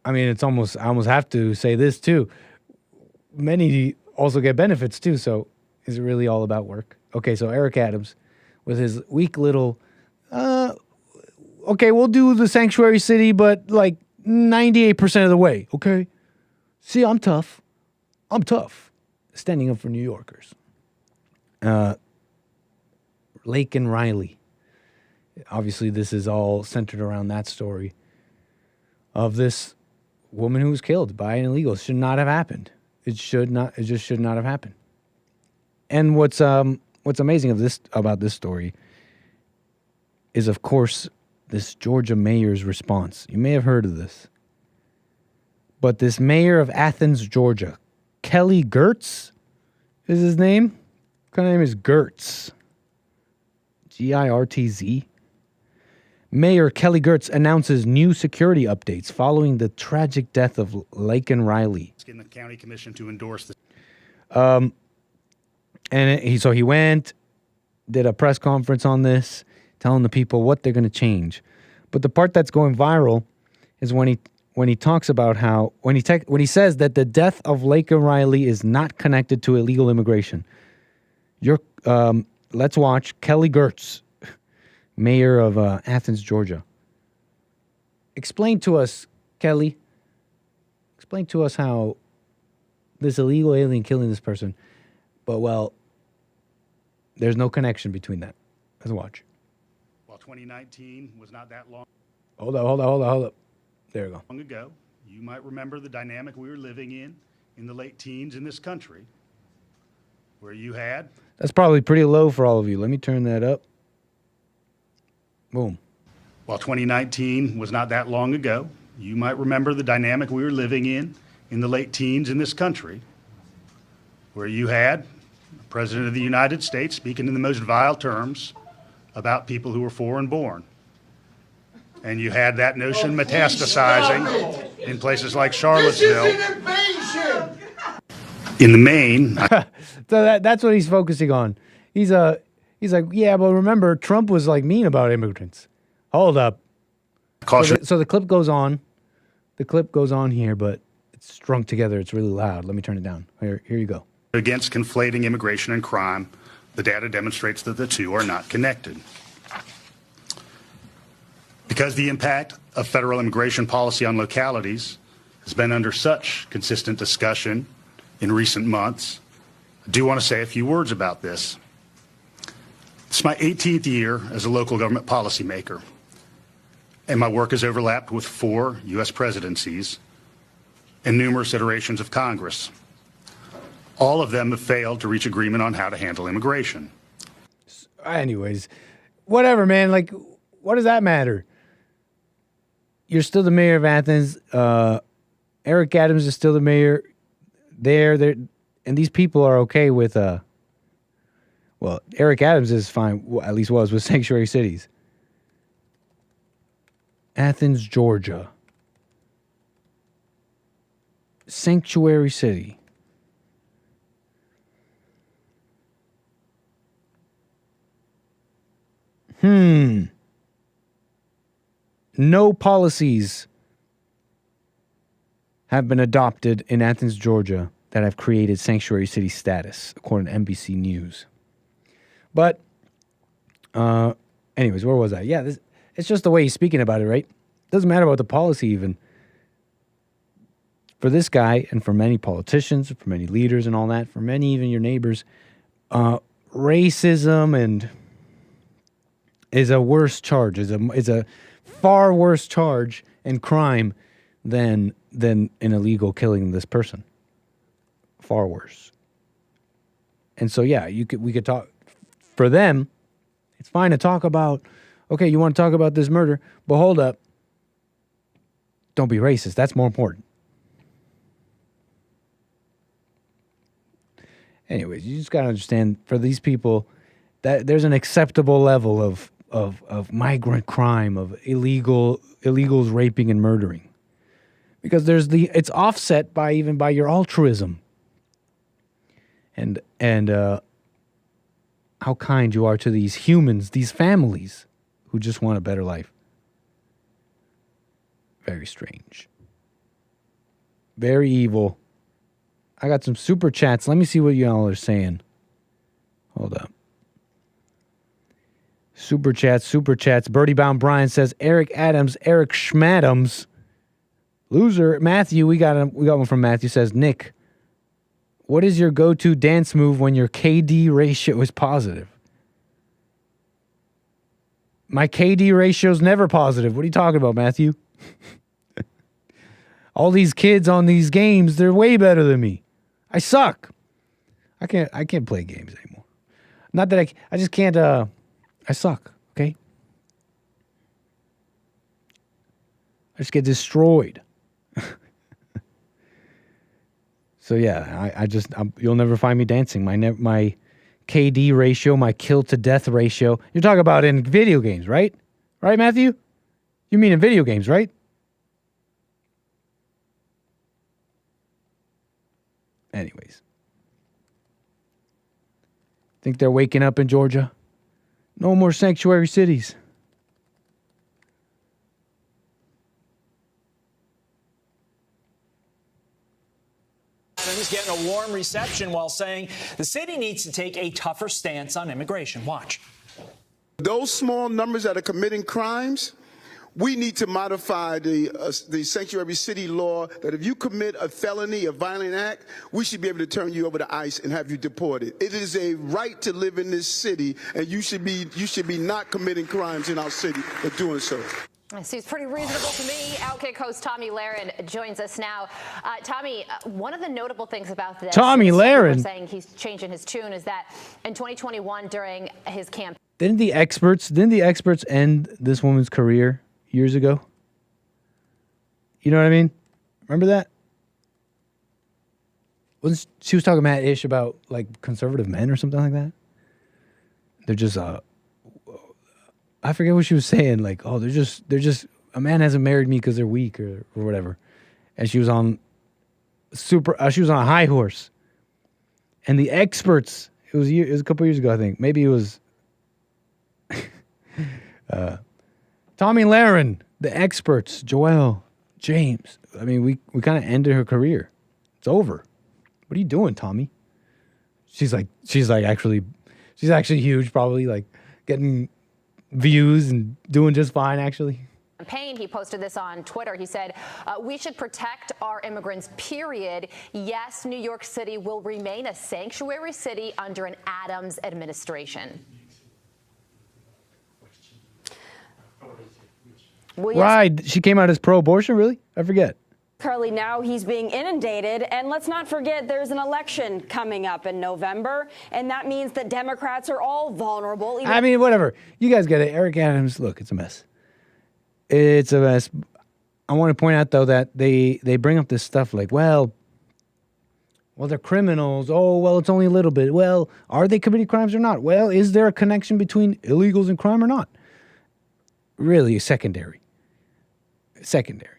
I mean, I almost have to say this too. Many also get benefits too, so is it really all about work? Okay, so Eric Adams, with his weak little, okay, we'll do the sanctuary city, but like 98% of the way, okay? See, I'm tough. Standing up for New Yorkers. Lake and Riley. Obviously, this is all centered around that story of this woman who was killed by an illegal. It should not have happened. It just should not have happened. And what's amazing about this story is, of course, this Georgia mayor's response. You may have heard of this. But this mayor of Athens, Georgia, Kelly Girtz is his name. What kind of name is Girtz? Girtz. Mayor Kelly Girtz announces new security updates following the tragic death of Laken Riley. Asking the county commission to endorse this. So he went, did a press conference on this, telling the people what they're going to change. But the part that's going viral is when he talks about how when he says that the death of Laken Riley is not connected to illegal immigration. Let's watch Kelly Girtz, mayor of Athens, Georgia. Explain to us, Kelly. Explain to us how this illegal alien killing this person, but well, there's no connection between that. Let's watch. While 2019 was not that long. Hold up. There we go. Long ago, you might remember the dynamic we were living in the late teens in this country. where you had. That's probably pretty low for all of you. Let me turn that up. Boom. While 2019 was not that long ago, you might remember the dynamic we were living in the late teens in this country, where you had the President of the United States speaking in the most vile terms about people who were foreign born. And you had that notion metastasizing in places like Charlottesville. In the main. So that's what he's focusing on. He's like, yeah, but remember, Trump was like mean about immigrants. Hold up. So the clip goes on. The clip goes on here, but it's strung together. It's really loud. Let me turn it down. Here you go. Against conflating immigration and crime, the data demonstrates that the two are not connected. Because the impact of federal immigration policy on localities has been under such consistent discussion in recent months, I do want to say a few words about this. It's my 18th year as a local government policymaker, and my work has overlapped with 4 U.S. presidencies and numerous iterations of Congress. All of them have failed to reach agreement on how to handle immigration. Anyways, whatever, man. Like, what does that matter? You're still the mayor of Athens. Eric Adams is still the mayor. There, and these people are okay with. Well, Eric Adams is fine. At least was with sanctuary cities. Athens, Georgia. Sanctuary city. No policies have been adopted in Athens, Georgia that have created sanctuary city status, according to NBC News. But, anyways, where was I? Yeah, it's just the way he's speaking about it, right? Doesn't matter about the policy even. For this guy and for many politicians, for many leaders and all that, for many even your neighbors, racism and is a worse charge, is a far worse charge and crime than an illegal killing this person. Far worse. And so yeah, we could talk for them. It's fine to talk about, okay, you want to talk about this murder, but hold up. Don't be racist. That's more important. Anyways, you just got to understand, for these people, that there's an acceptable level of migrant crime, of illegals raping and murdering. Because it's offset by your altruism. And how kind you are to these humans, these families who just want a better life. Very strange. Very evil. I got some super chats. Let me see what y'all are saying. Hold up. Super chats. Birdie Bound Brian says, Eric Adams, Eric Schmadams. Loser. Matthew, we got one from Matthew, says, Nick, what is your go-to dance move when your KD ratio is positive? My KD ratio is never positive. What are you talking about, Matthew? All these kids on these games, they're way better than me. I suck. I can't play games anymore. Not that I just can't, I suck, okay? I just get destroyed. So yeah, you'll never find me dancing. My KD ratio, my kill to death ratio. You're talking about in video games, right? Right, Matthew? You mean in video games, right? Anyways. Think they're waking up in Georgia? No more sanctuary cities. He's getting a warm reception while saying the city needs to take a tougher stance on immigration. Watch. Those small numbers that are committing crimes, we need to modify the sanctuary city law that if you commit a felony, a violent act, we should be able to turn you over to ICE and have you deported. It is a right to live in this city, and you should be not committing crimes in our city for doing so. Seems pretty reasonable to me. Outkick host Tommy Lahren joins us now. Tommy, one of the notable things about this, Tommy Lahren saying he's changing his tune, is that in 2021 during his campaign, didn't the experts end this woman's career years ago? You know what I mean? Remember that? She was talking mad ish about like conservative men or something like that. They're just I forget what she was saying. Like, oh, they're just a man hasn't married me because they're weak or whatever. And she was on she was on a high horse. And the experts, it was a couple years ago, I think. Maybe it was Tommy Lahren, the experts, Joelle, James. I mean, we kind of ended her career. It's over. What are you doing, Tommy? She's actually huge, probably like getting views and doing just fine, actually. campaign. He posted this on Twitter. He said, we should protect our immigrants, period. Yes, New York City will remain a sanctuary city under an Adams administration. Well, yes. Right. She came out as pro-abortion, really? I forget. Carly, now he's being inundated, and let's not forget there's an election coming up in November, and that means that Democrats are all vulnerable. I mean, whatever. You guys get it. Eric Adams, look, it's a mess. It's a mess. I want to point out, though, that they bring up this stuff like, well, they're criminals. Oh, well, it's only a little bit. Well, are they committing crimes or not? Well, is there a connection between illegals and crime or not? Really, secondary. Secondary.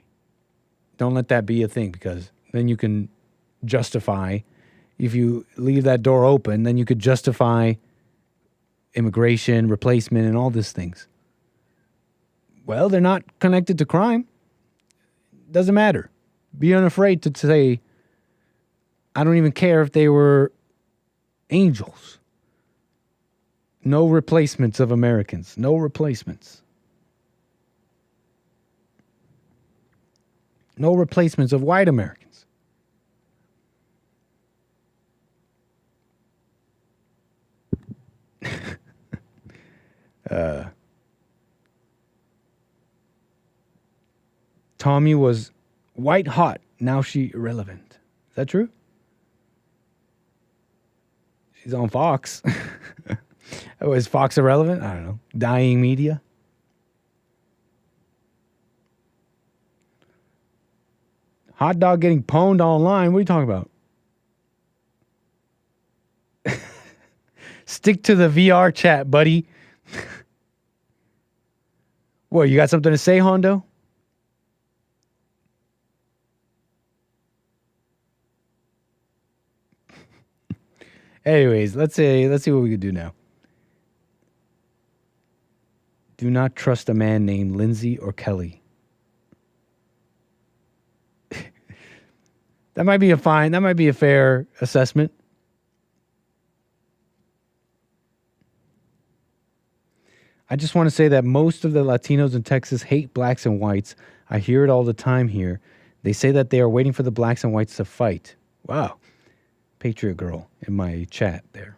Don't let that be a thing, because then you can justify, if you leave that door open, then you could justify immigration, replacement, and all these things. Well, they're not connected to crime. Doesn't matter. Be unafraid to say, I don't even care if they were angels. No replacements of Americans. No replacements. No replacements of white Americans. Tommy was white hot. Now she irrelevant. Is that true? She's on Fox. Oh, is Fox irrelevant? I don't know. Dying media. Hot dog getting pwned online. What are you talking about? Stick to the VR chat, buddy. What, you got something to say, Hondo? Anyways, let's see what we could do now. Do not trust a man named Lindsay or Kelly. That might be a fair assessment. I just want to say that most of the Latinos in Texas hate blacks and whites. I hear it all the time here. They say that they are waiting for the blacks and whites to fight. Wow. Patriot girl in my chat there.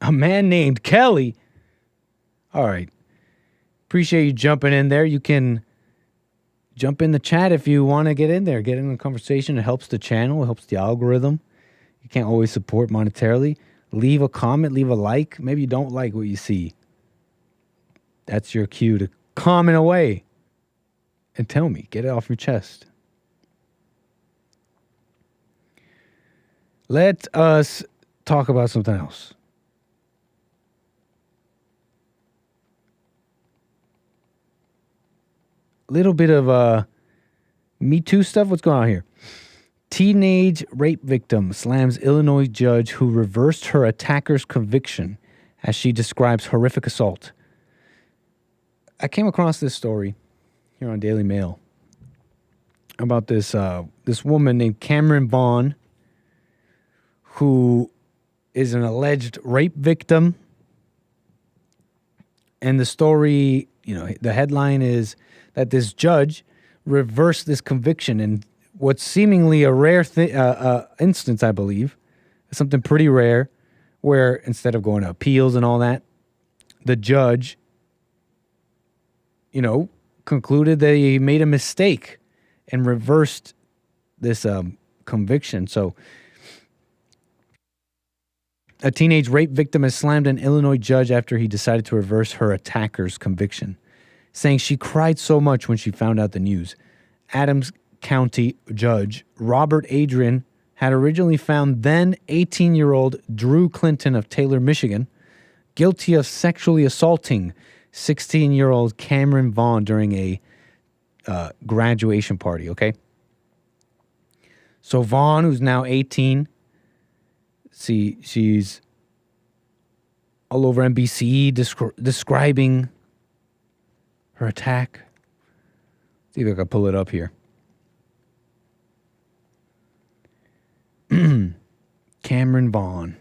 A man named Kelly. All right. Appreciate you jumping in there. You can jump in the chat if you want to get in there. Get in the conversation. It helps the channel. It helps the algorithm. You can't always support monetarily. Leave a comment. Leave a like. Maybe you don't like what you see. That's your cue to comment away and tell me. Get it off your chest. Let us talk about something else. Little bit of Me Too stuff. What's going on here? Teenage rape victim slams Illinois judge who reversed her attacker's conviction as she describes horrific assault. I came across this story here on Daily Mail about this woman named Cameron Vaughn, who is an alleged rape victim. And the story, the headline is that this judge reversed this conviction in what's seemingly a rare instance, I believe. Something pretty rare, where instead of going to appeals and all that, the judge concluded that he made a mistake and reversed this conviction. So a teenage rape victim has slammed an Illinois judge after he decided to reverse her attacker's conviction, saying she cried so much when she found out the news. Adams County Judge Robert Adrian had originally found then 18-year-old Drew Clinton of Taylor, Michigan, guilty of sexually assaulting 16-year-old Cameron Vaughn during a graduation party, okay? So Vaughn, who's now 18, she's all over NBC describing her attack. See if I can pull it up here. Cameron Vaughn.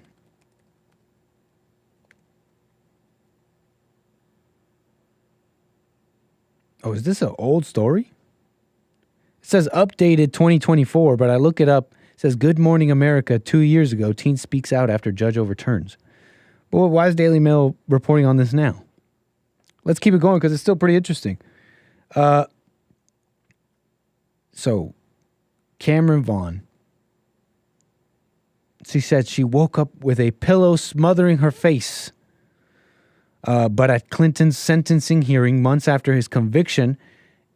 Oh, is this an old story? It says updated 2024, but I look it up. It says Good Morning America 2 years ago. Teen speaks out after judge overturns. But why is Daily Mail reporting on this now? Let's keep it going because it's still pretty interesting. So, Cameron Vaughn. She said she woke up with a pillow smothering her face. But at Clinton's sentencing hearing months after his conviction,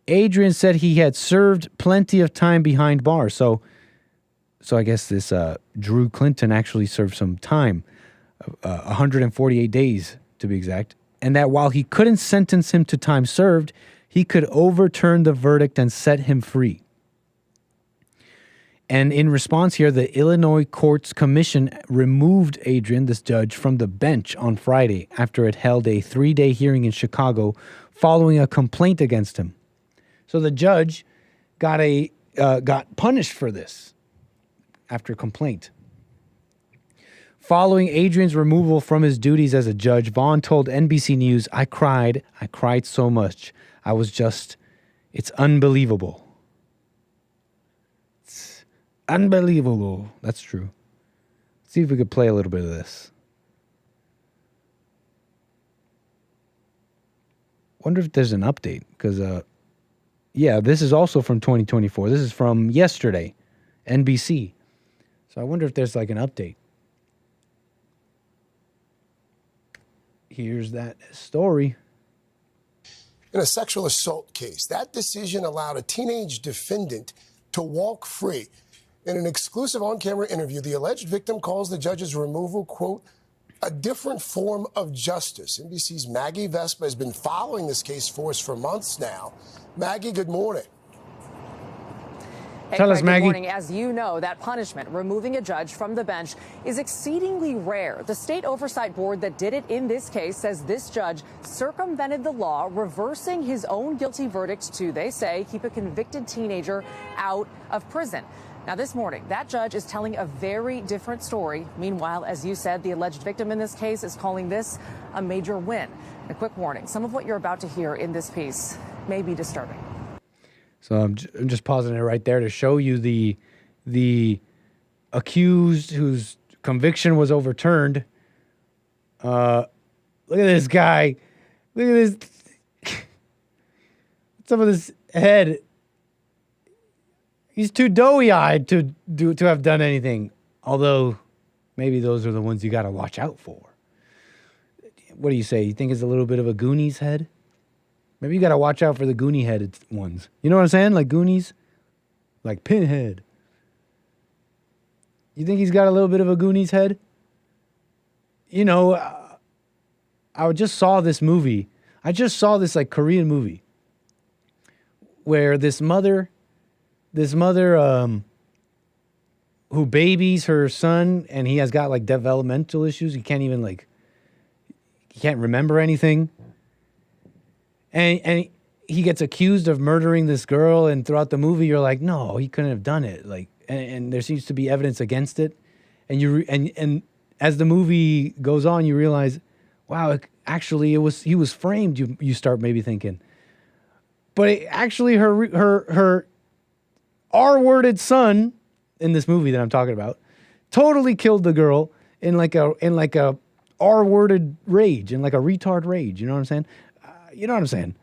Adrian said he had served plenty of time behind bars. So I guess this Drew Clinton actually served some time, 148 days to be exact, and that while he couldn't sentence him to time served, he could overturn the verdict and set him free. And in response here, the Illinois Courts Commission removed Adrian, this judge, from the bench on Friday after it held a 3-day hearing in Chicago following a complaint against him. So the judge got punished for this after a complaint. Following Adrian's removal from his duties as a judge, Vaughn told NBC News, I cried so much. It's unbelievable. Unbelievable. That's true. Let's see if we could play a little bit of this. Wonder if there's an update because, this is also from 2024. This is from yesterday, NBC. So I wonder if there's like an update. Here's that story. In a sexual assault case, that decision allowed a teenage defendant to walk free. In an exclusive on-camera interview, the alleged victim calls the judge's removal, quote, a different form of justice. NBC's Maggie Vespa has been following this case for us for months now. Maggie, good morning. Hey, Tell us, Greg, Maggie. Good morning. As you know, that punishment, removing a judge from the bench, is exceedingly rare. The state oversight board that did it in this case says this judge circumvented the law, reversing his own guilty verdict to, they say, keep a convicted teenager out of prison. Now, this morning, that judge is telling a very different story. Meanwhile, as you said, the alleged victim in this case is calling this a major win. A quick warning, some of what you're about to hear in this piece may be disturbing. So I'm just pausing it right there to show you the accused whose conviction was overturned. Look at this guy. Look at this. Some of this head. He's too doughy-eyed to have done anything. Although, maybe those are the ones you got to watch out for. What do you say? You think it's a little bit of a Goonies head? Maybe you got to watch out for the Goonie-headed ones. You know what I'm saying? Like Goonies? Like Pinhead. You think he's got a little bit of a Goonies head? You know, I just saw this movie. I just saw this like Korean movie where this mother who babies her son, and he has got like developmental issues. He can't remember anything. And he gets accused of murdering this girl, and throughout the movie you're like, no, he couldn't have done it. Like, and there seems to be evidence against it. And and as the movie goes on, you realize, wow, actually he was framed. You start maybe thinking, but actually her R-worded son in this movie that I'm talking about totally killed the girl in like a R-worded rage, in like a retard rage. You know what I'm saying? You know what I'm saying?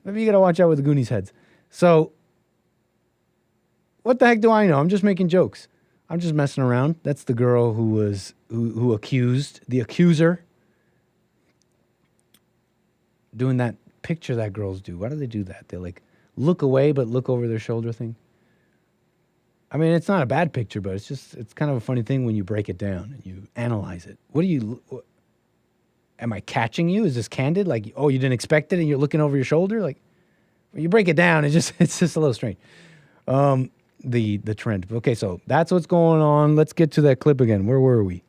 Maybe you got to watch out with the Goonies heads. So, what the heck do I know? I'm just making jokes. I'm just messing around. That's the girl who accused, the accuser, doing that picture that girls do. Why do they do that? They like look away but look over their shoulder thing. I mean, it's not a bad picture, but it's kind of a funny thing when you break it down and you analyze it. Am I catching you? Is this candid? Like, oh, you didn't expect it and you're looking over your shoulder? Like, when you break it down, it's just a little strange. The trend. Okay, so that's what's going on. Let's get to that clip again. Where were we?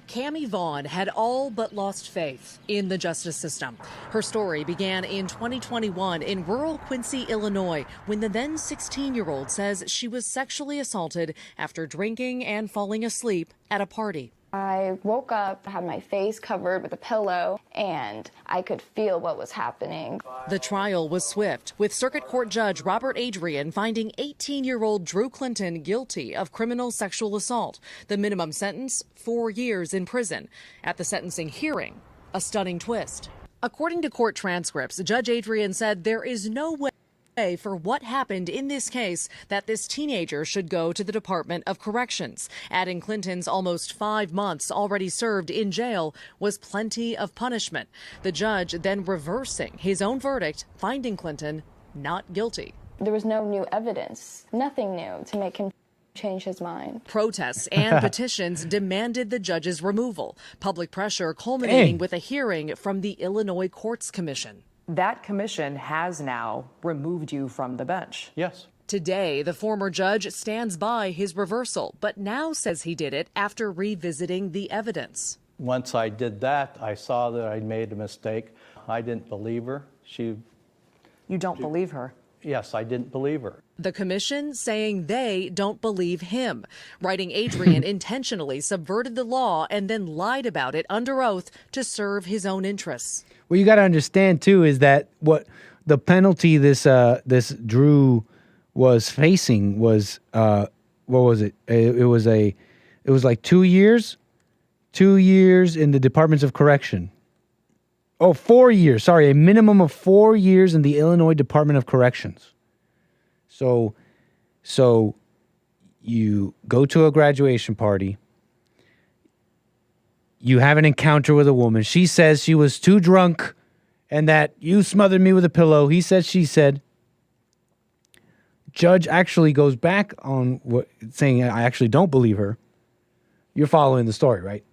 Cammie Vaughn had all but lost faith in the justice system. Her story began in 2021 in rural Quincy, Illinois, when the then 16-year-old says she was sexually assaulted after drinking and falling asleep at a party. I woke up, had my face covered with a pillow, and I could feel what was happening. The trial was swift, with Circuit Court Judge Robert Adrian finding 18-year-old Drew Clinton guilty of criminal sexual assault. The minimum sentence, 4 years in prison. At the sentencing hearing, a stunning twist. According to court transcripts, Judge Adrian said there is no way for what happened in this case that this teenager should go to the Department of Corrections, adding Clinton's almost 5 months already served in jail was plenty of punishment. The judge then reversing his own verdict, finding Clinton not guilty. There was no new evidence, nothing new to make him change his mind. Protests and petitions demanded the judge's removal. Public pressure culminating with a hearing from the Illinois Courts Commission. That commission has now removed you from the bench. Yes. Today, the former judge stands by his reversal, but now says he did it after revisiting the evidence. Once I did that, I saw that I'd made a mistake. I didn't believe her. You don't believe her? Yes, I didn't believe her. The commission saying they don't believe him. Writing Adrian intentionally subverted the law and then lied about it under oath to serve his own interests. What you got to understand too is that what the penalty this Drew was facing was what was it? It was like 2 years, 2 years in the Departments of Correction. Oh, 4 years. Sorry, a minimum of 4 years in the Illinois Department of Corrections. So you go to a graduation party. You have an encounter with a woman. She says she was too drunk and that you smothered me with a pillow. He said, she said. Judge actually goes back on what, saying, I actually don't believe her. You're following the story, right?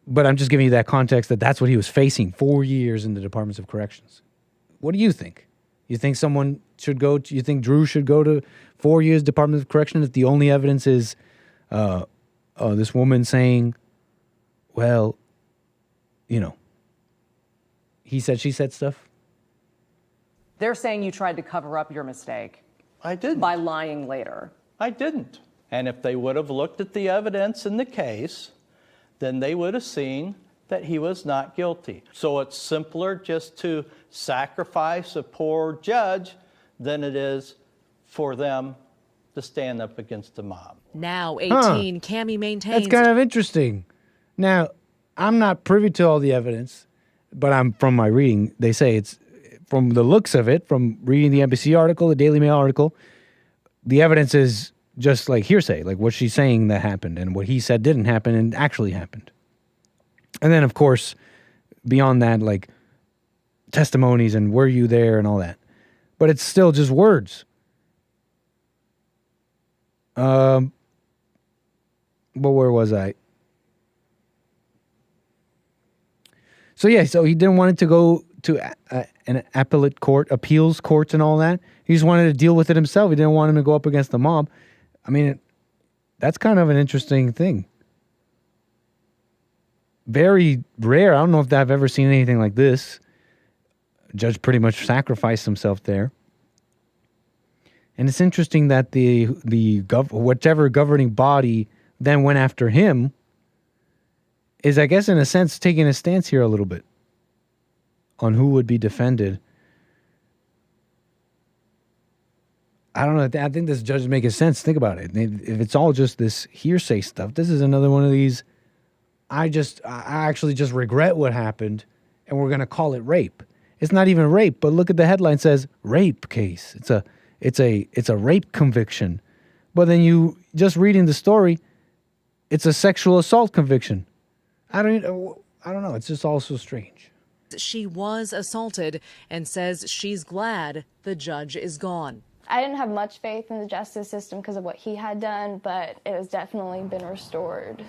But I'm just giving you that context that that's what he was facing, 4 years in the Departments of Corrections. What do you think? You think someone should go to, you think Drew should go to 4 years Department of Corrections if the only evidence is this woman saying, well, you know, he said, she said stuff? They're saying you tried to cover up your mistake. I didn't. By lying later. I didn't. And if they would have looked at the evidence in the case, then they would have seen that he was not guilty. So it's simpler just to sacrifice a poor judge than it is for them to stand up against the mob. Now 18, Cammie maintains. That's kind of interesting. Now, I'm not privy to all the evidence, but I'm from my reading. They say it's from the looks of it, from reading the NBC article, the Daily Mail article, the evidence is just like hearsay, like what she's saying that happened and what he said didn't happen and actually happened. And then, of course, beyond that, like testimonies and were you there and all that. But it's still just words. But where was I? So, yeah, so he didn't want it to go to an appellate court, appeals courts and all that. He just wanted to deal with it himself. He didn't want him to go up against the mob. I mean, that's kind of an interesting thing. Very rare. I don't know if I've ever seen anything like this. Judge pretty much sacrificed himself there. And it's interesting that whichever governing body then went after him is, I guess, in a sense, taking a stance here a little bit on who would be defended. I don't know. I think this judge is making sense. Think about it. If it's all just this hearsay stuff, this is another one of these I actually just regret what happened, and we're gonna call it rape. It's not even rape, but look at the headline, it says rape case. It's a rape conviction. But then you just reading the story, it's a sexual assault conviction. I don't know. It's just all so strange. She was assaulted and says she's glad the judge is gone. I didn't have much faith in the justice system because of what he had done, but it has definitely been restored.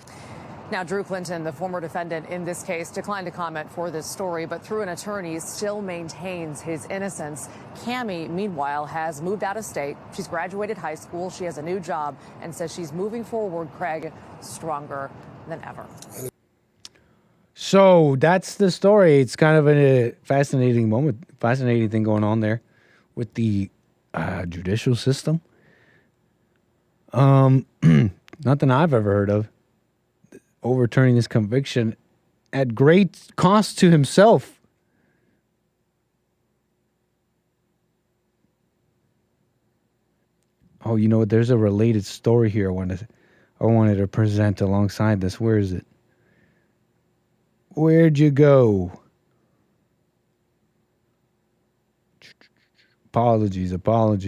Now, Drew Clinton, the former defendant in this case, declined to comment for this story, but through an attorney still maintains his innocence. Cammie, meanwhile, has moved out of state. She's graduated high school. She has a new job and says she's moving forward, Craig, stronger than ever. So that's the story. It's kind of a fascinating thing going on there with the judicial system. Nothing I've ever heard of. Overturning this conviction at great cost to himself. Oh, you know what? There's a related story here I wanted to present alongside this. Where is it? Where'd you go? Apologies.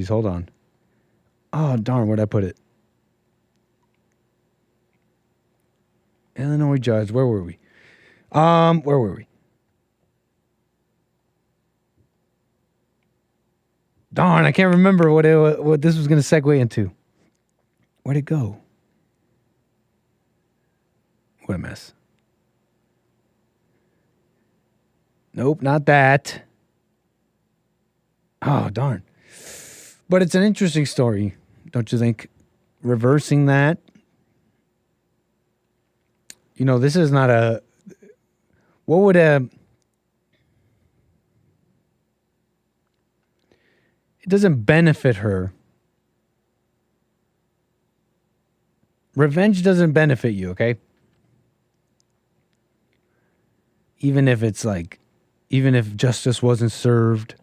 Hold on. Oh, darn, where'd I put it? Illinois judge. Where were we? Darn, I can't remember what this was going to segue into. Where'd it go? What a mess. Nope, not that. Oh, darn. But it's an interesting story, don't you think? Reversing that. You know, this is not it doesn't benefit her. Revenge doesn't benefit you, okay? Even if justice wasn't served,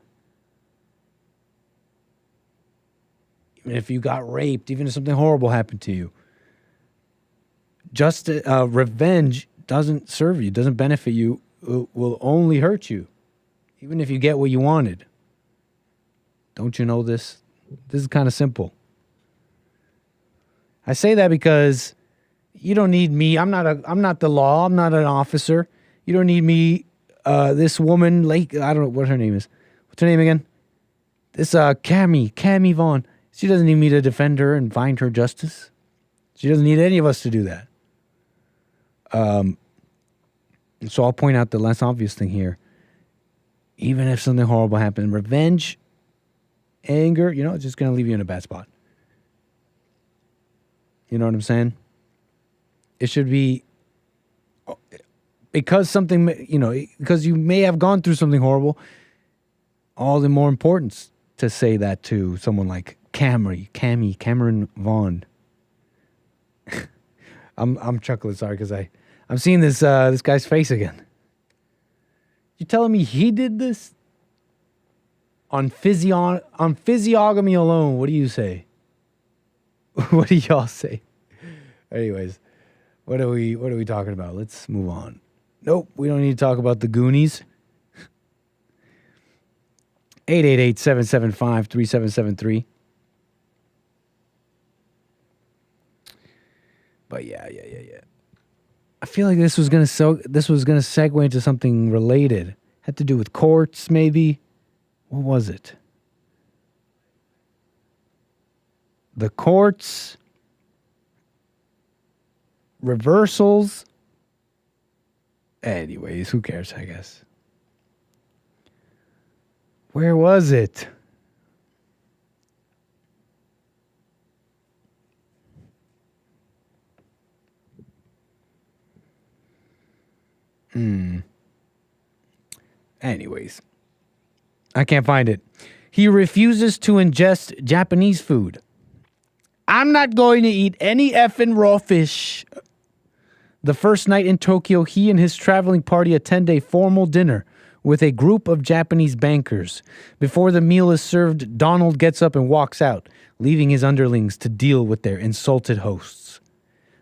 even if you got raped, even if something horrible happened to you, revenge doesn't serve you, doesn't benefit you, it will only hurt you, even if you get what you wanted. Don't you know this? This is kind of simple. I say that because you don't need me. I'm not the law. I'm not an officer. You don't need me. This woman, I don't know what her name is. What's her name again? This Cammie Vaughn. She doesn't need me to defend her and find her justice. She doesn't need any of us to do that. So I'll point out the less obvious thing here. Even if something horrible happened, revenge, anger, it's just going to leave you in a bad spot. You know what I'm saying? It should be because because you may have gone through something horrible, all the more importance to say that to someone like Cameron Vaughn. I'm chuckling, sorry, because I'm seeing this guy's face again. You telling me he did this? On physiognomy alone, what do you say? What do y'all say? Anyways, what are we talking about? Let's move on. Nope, we don't need to talk about the Goonies. 888-775-3773. But yeah. I feel like this was gonna segue into something related. Had to do with courts, maybe. What was it? The courts, reversals. Anyways, who cares, I guess. Where was it? Anyways, I can't find it. He refuses to ingest Japanese food. I'm not going to eat any effing raw fish. The first night in Tokyo, he and his traveling party attend a formal dinner with a group of Japanese bankers. Before the meal is served, Donald gets up and walks out, leaving his underlings to deal with their insulted hosts.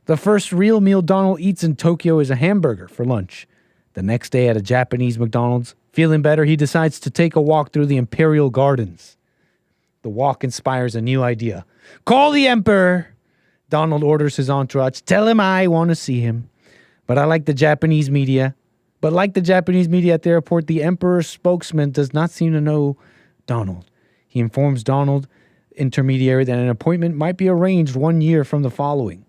The first real meal Donald eats in Tokyo is a hamburger for lunch. The next day at a Japanese McDonald's, feeling better, he decides to take a walk through the Imperial Gardens. The walk inspires a new idea. Call the Emperor! Donald orders his entourage. Tell him I want to see him. But like the Japanese media at the airport, the Emperor's spokesman does not seem to know Donald. He informs Donald, intermediary, that an appointment might be arranged 1 year from the following.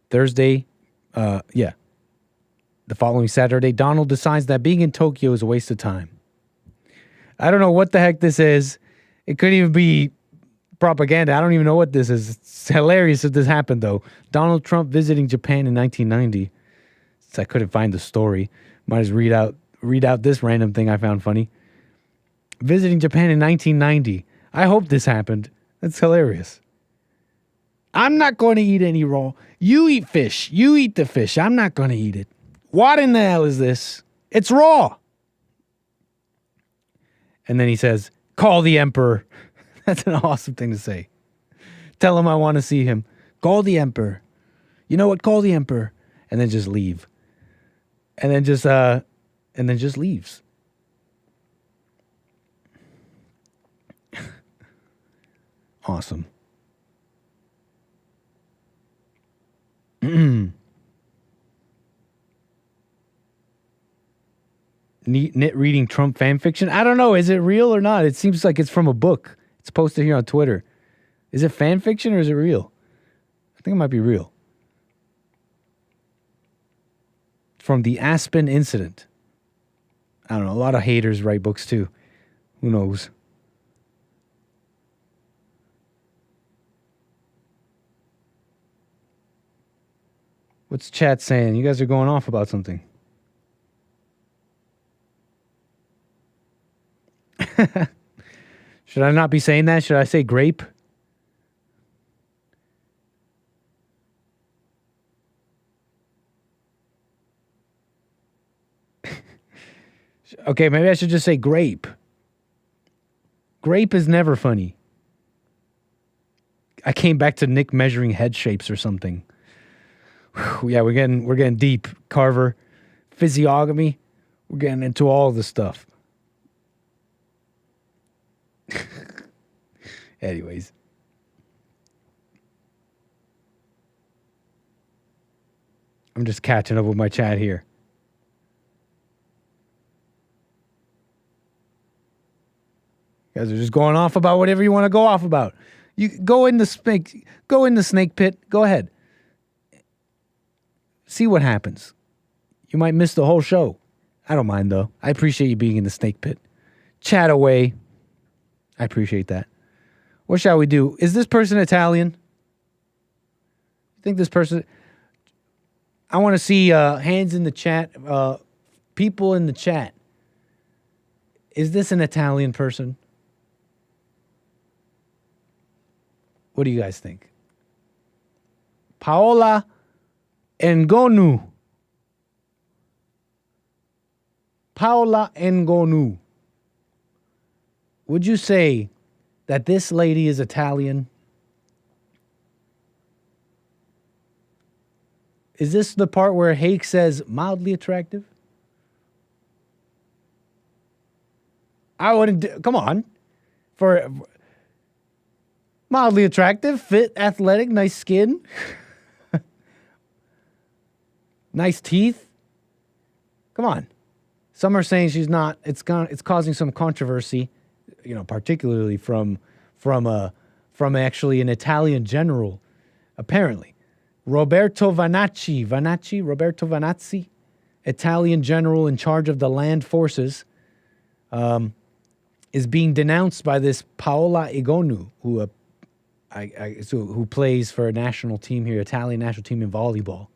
The following Saturday, Donald decides that being in Tokyo is a waste of time. I don't know what the heck this is. It couldn't even be propaganda. I don't even know what this is. It's hilarious if this happened, though. Donald Trump visiting Japan in 1990. Since I couldn't find the story, might as well read out this random thing I found funny. Visiting Japan in 1990. I hope this happened. That's hilarious. I'm not going to eat any raw. You eat fish. You eat the fish. I'm not going to eat it. What in the hell is this? It's raw. And then he says, call the Emperor. That's an awesome thing to say. Tell him I want to see him. Call the Emperor. You know what? Call the Emperor. And then just leave. And then just leaves. Awesome. Neat reading Trump fan fiction. I don't know. Is it real or not? It seems like it's from a book. It's posted here on Twitter. Is it fan fiction or is it real? I think it might be real. From the Aspen incident. I don't know. A lot of haters write books too. Who knows? What's chat saying? You guys are going off about something. Should I not be saying that? Should I say grape? Okay, maybe I should just say grape. Grape is never funny. I came back to Nick measuring head shapes or something. Whew, yeah, we're getting deep. Carver, physiognomy. We're getting into all the stuff. Anyways. I'm just catching up with my chat here. You guys are just going off about whatever you want to go off about. You go in the snake pit. Go ahead. See what happens. You might miss the whole show. I don't mind, though. I appreciate you being in the snake pit. Chat away. I appreciate that. What shall we do? Is this person Italian? You think this person... I want to see hands in the chat. People in the chat. Is this an Italian person? What do you guys think? Paola Ngonu. Paola Ngonu. Would you say that this lady is Italian? Is this the part where Hake says mildly attractive? I wouldn't come on. For mildly attractive, fit, athletic, nice skin. Nice teeth. Come on. Some are saying she's not. It's causing some controversy, you know, particularly from actually an Italian general, apparently. Roberto Vanazzi, Italian general in charge of the land forces, is being denounced by this Paola Ngonu, who plays for a national team here, Italian national team in volleyball.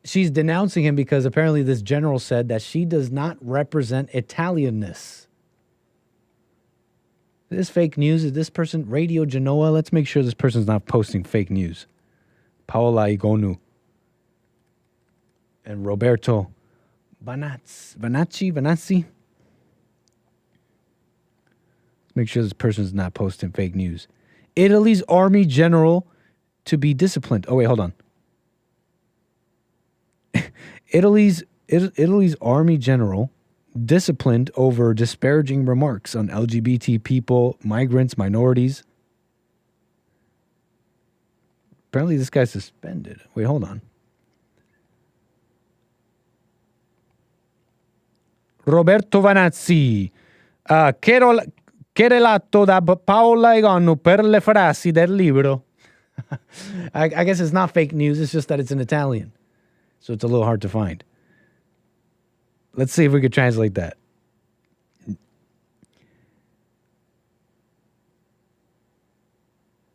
She's denouncing him because apparently this general said that she does not represent Italianness. Is this fake news? Is this person Radio Genoa? Let's make sure this person's not posting fake news. Paola Ngonu and Roberto Vanazzi. Make sure this person's not posting fake news. Italy's army general to be disciplined. Oh, wait, hold on. Italy's army general disciplined over disparaging remarks on LGBT people, migrants, minorities. Apparently this guy's suspended. Wait, hold on. Roberto Vanazzi, querelato da Paola Egonu per le frasi del libro. I guess it's not fake news, it's just that it's in Italian. So it's a little hard to find. Let's see if we could translate that.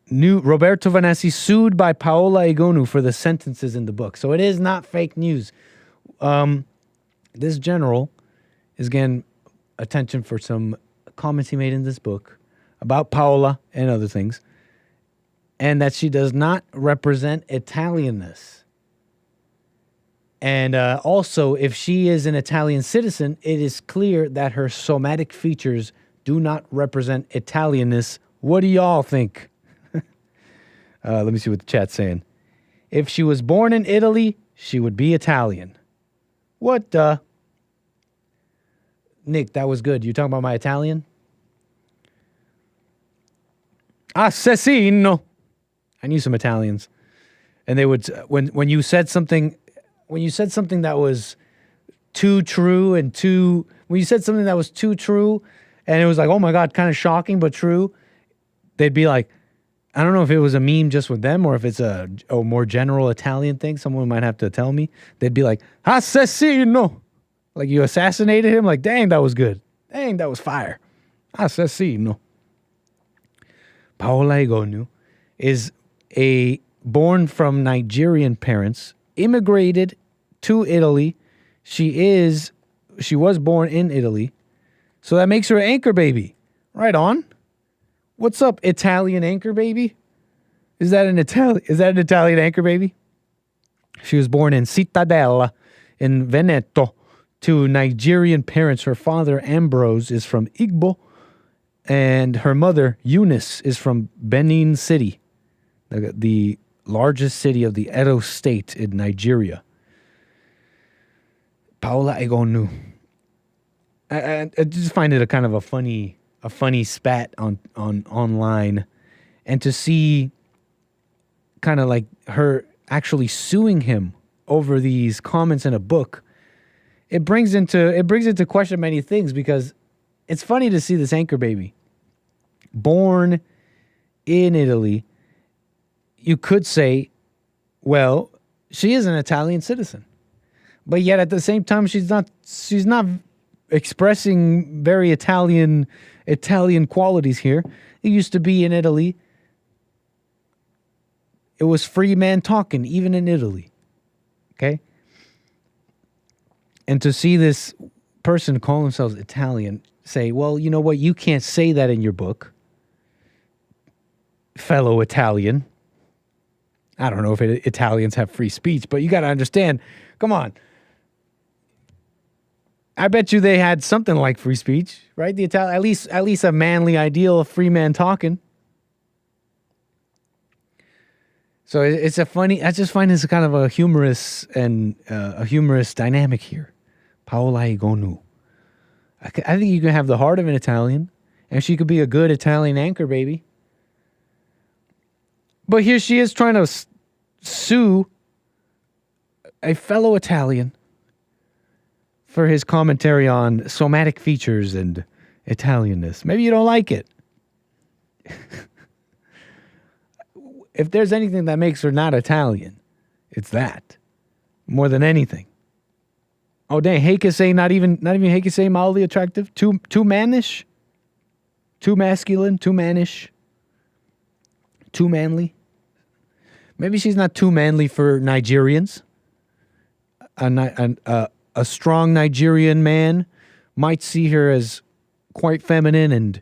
New Roberto Vanassi sued by Paola Egonu for the sentences in the book. So it is not fake news. This general is getting attention for some comments he made in this book about Paola and other things, and that she does not represent Italianness. And also, if she is an Italian citizen, it is clear that her somatic features do not represent Italianness. What do y'all think? Let me see what the chat's saying. If she was born in Italy, she would be Italian. What the? Nick, that was good. You talking about my Italian? Assassino. I knew some Italians. And they would, when you said something that was too true and when you said something that was too true and it was like, oh my God, kind of shocking but true, they'd be like, I don't know if it was a meme just with them or if it's a more general Italian thing. Someone might have to tell me. They'd be like, assassino. Like you assassinated him? Like, dang, that was good. Dang, that was fire. Assassino. Paola Egonu is born from Nigerian parents, immigrated to Italy. She was born in Italy. So that makes her an anchor baby. Right on. What's up, Italian anchor baby? Is that an Italian anchor baby? She was born in Cittadella in Veneto to Nigerian parents. Her father, Ambrose, is from Igbo, and her mother, Eunice, is from Benin City, the largest city of the Edo state in Nigeria. Paola Egonu. I just find it a kind of a funny spat on online, and to see kind of like her actually suing him over these comments in a book, it brings into question many things, because it's funny to see this anchor baby born in Italy. You could say, well, she is an Italian citizen, but yet at the same time she's not expressing very Italian qualities here. It used to be in Italy. It was free man talking, even in Italy. Okay? And to see this person call themselves Italian say, well, you know what? You can't say that in your book, fellow Italian. I don't know if Italians have free speech, but you got to understand, come on. I bet you they had something like free speech, right? The at least a manly ideal of free man talking. So it's a funny. I just find this kind of a humorous dynamic here. Paola Egonu. I think you can have the heart of an Italian, and she could be a good Italian anchor baby. But here she is trying to sue a fellow Italian for his commentary on somatic features and Italianness. Maybe you don't like it. If there's anything that makes her not Italian, it's that. More than anything. Oh, dang, Heikase, not even Heikase mildly attractive? Too mannish? Too masculine? Too mannish? Too manly? Maybe she's not too manly for Nigerians. A strong Nigerian man might see her as quite feminine and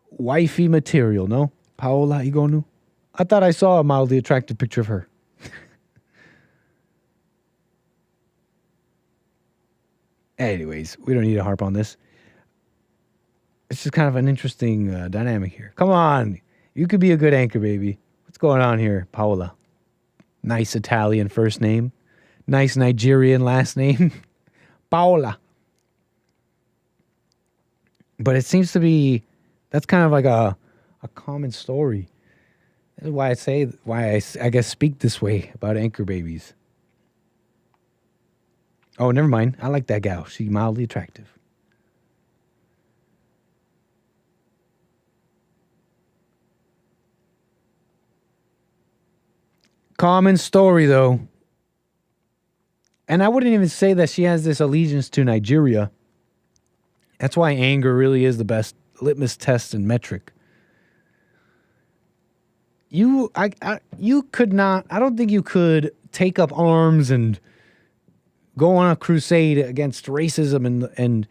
wifey material, no? Paola Egonu? I thought I saw a mildly attractive picture of her. Anyways, we don't need to harp on this. It's just kind of an interesting dynamic here. Come on. You could be a good anchor, baby. What's going on here, Paola? Nice Italian first name. Nice Nigerian last name. Paola. But it seems to be, that's kind of like a common story. That's why I guess speak this way about anchor babies. Oh, never mind. I like that gal. She's mildly attractive. Common story, though. And I wouldn't even say that she has this allegiance to Nigeria. That's why anger really is the best litmus test and metric. You could not, I don't think you could take up arms and go on a crusade against racism and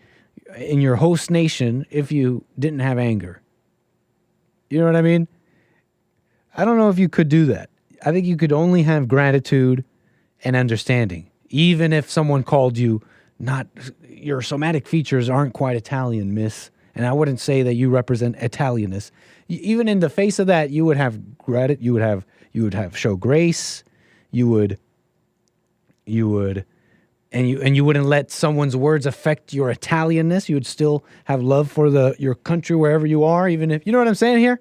in your host nation if you didn't have anger. You know what I mean? I don't know if you could do that. I think you could only have gratitude and understanding. Even if someone called you your somatic features aren't quite Italian, miss. And I wouldn't say that you represent Italianness. Even in the face of that, you would have gratitude. You would have show grace. You would, and you wouldn't let someone's words affect your Italianness. You would still have love for your country wherever you are, even if, you know what I'm saying here?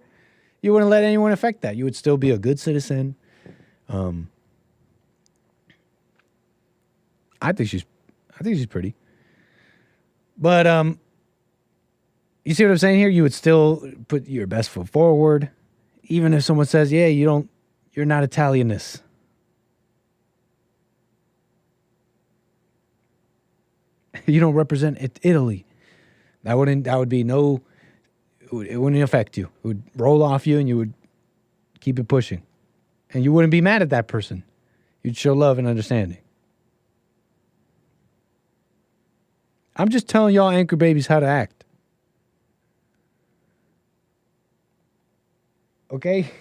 You wouldn't let anyone affect that. You would still be a good citizen. I think she's pretty. But you see what I'm saying here? You would still put your best foot forward, even if someone says, "Yeah, you're not Italianness." You don't represent Italy. It wouldn't affect you. It would roll off you and you would keep it pushing. And you wouldn't be mad at that person. You'd show love and understanding. I'm just telling y'all anchor babies how to act. Okay?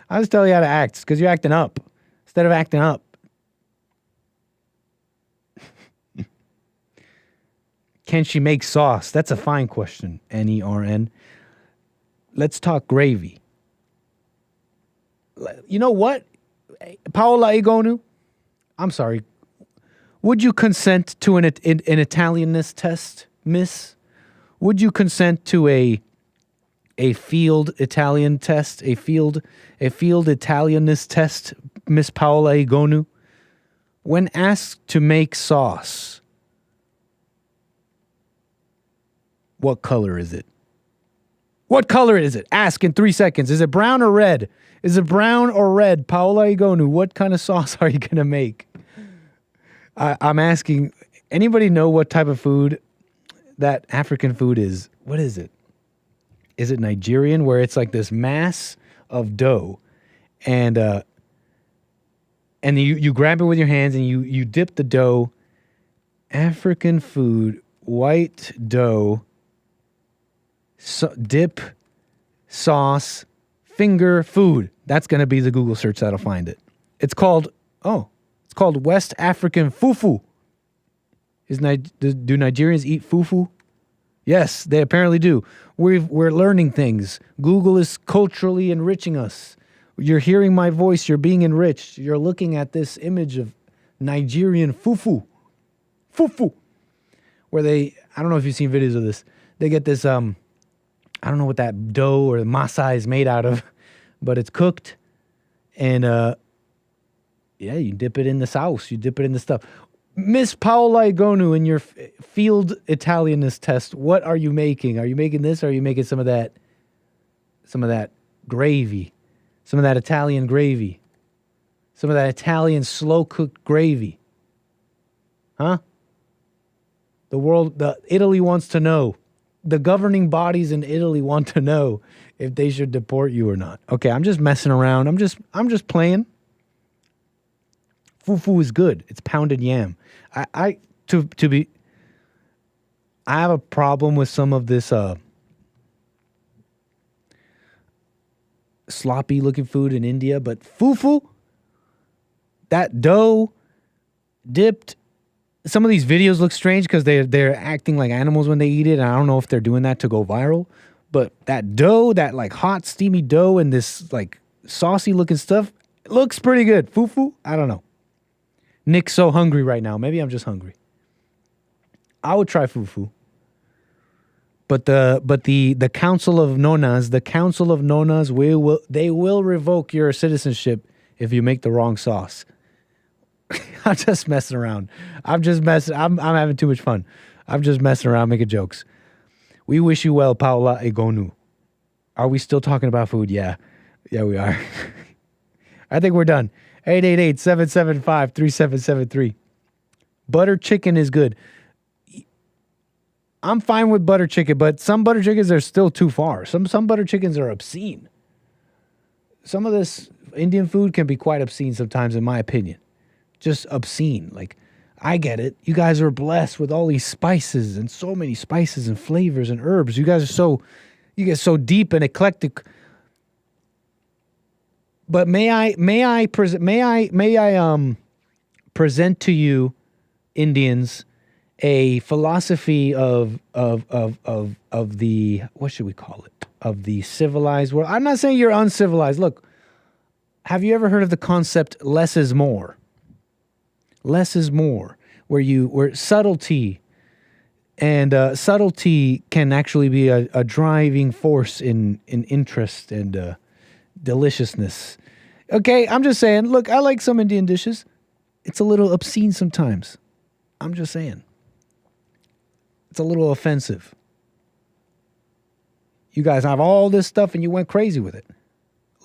I just tell you how to act because you're acting up instead of acting up. Can she make sauce? That's a fine question. N-E-R-N. Let's talk gravy. You know what? Paola Igonu, I'm sorry. Would you consent to an Italianness test, miss? Would you consent to a field Italian test, a field Italianness test, Miss Paola Igonu? When asked to make sauce, what color is it? What color is it? Ask in 3 seconds. Is it brown or red? Is it brown or red? Paola Igonu, what kind of sauce are you going to make? I'm asking, anybody know what type of food that African food is? What is it? Is it Nigerian, where it's like this mass of dough and you grab it with your hands and you dip the dough. African food, white dough, dip, sauce, finger food. That's going to be the Google search that'll find it. It's called West African fufu. Do Nigerians eat fufu? Yes, they apparently do. We're learning things. Google is culturally enriching us. You're hearing my voice. You're being enriched. You're looking at this image of Nigerian fufu. Fufu. Where I don't know if you've seen videos of this. They get this, I don't know what that dough or masa is made out of, but it's cooked. And, yeah, you dip it in the sauce. You dip it in the stuff. Miss Paola Igonu, in your field Italianness test, what are you making? Are you making this or are you making some of that gravy? Some of that Italian gravy? Some of that Italian slow-cooked gravy? Huh? Italy wants to know. The governing bodies in Italy want to know if they should deport you or not. Okay, I'm just messing around. I'm just playing. Fufu is good. It's pounded yam. I have a problem with some of this sloppy looking food in India, but fufu, that dough dipped. Some of these videos look strange because they're acting like animals when they eat it, and I don't know if they're doing that to go viral. But that dough, that like hot steamy dough, and this like saucy looking stuff. Looks pretty good. Fufu? I don't know. Nick's so hungry right now. Maybe I'm just hungry. I would try fufu. But the Council of Nonas will revoke your citizenship if you make the wrong sauce. I'm just messing around. I'm having too much fun. I'm just messing around, making jokes. We wish you well, Paula Egonu. Are we still talking about food? Yeah. Yeah, we are. I think we're done. 888-775-3773. Butter chicken is good. I'm fine with butter chicken, but some butter chickens are still too far. Some butter chickens are obscene. Some of this Indian food can be quite obscene sometimes, in my opinion. Just obscene. Like, I get it. You guys are blessed with all these spices and so many spices and flavors and herbs. You guys are you get so deep and eclectic. But may I present to you, Indians, a philosophy of the, what should we call it? Of the civilized world. I'm not saying you're uncivilized. Look, have you ever heard of the concept less is more? Less is more, where subtlety and subtlety can actually be a driving force in interest and deliciousness. Okay, I'm just saying, look, I like some Indian dishes. It's a little obscene sometimes. I'm just saying. It's a little offensive. You guys have all this stuff and you went crazy with it.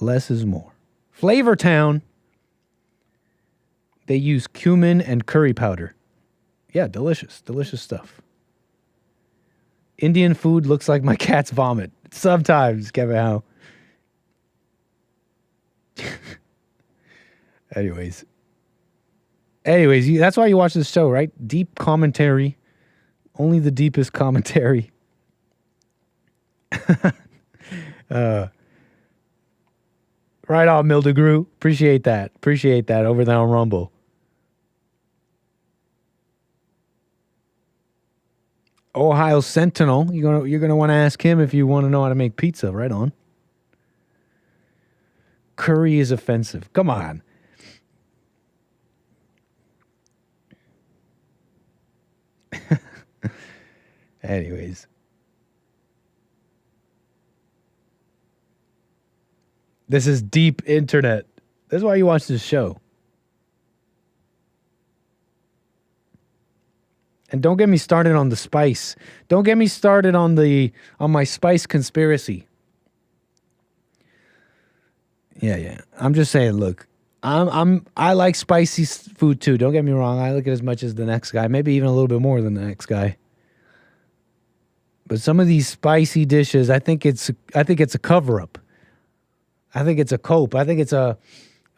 Less is more. Flavor Town. They use cumin and curry powder. Yeah, delicious. Delicious stuff. Indian food looks like my cat's vomit. Sometimes, Kevin Howe. Anyways, that's why you watch this show, right? Deep commentary. Only the deepest commentary. Right on, Mildegrew. Appreciate that. Over there on Rumble. Ohio Sentinel. You're gonna want to ask him if you want to know how to make pizza. Right on. Curry is offensive. Come on. Anyways. This is deep internet. That's why you watch this show. And don't get me started on the spice. Don't get me started on my spice conspiracy. Yeah. I'm just saying, look, I like spicy food too. Don't get me wrong. I like it as much as the next guy, maybe even a little bit more than the next guy. But some of these spicy dishes, I think it's a cover-up. I think it's a cope. I think it's a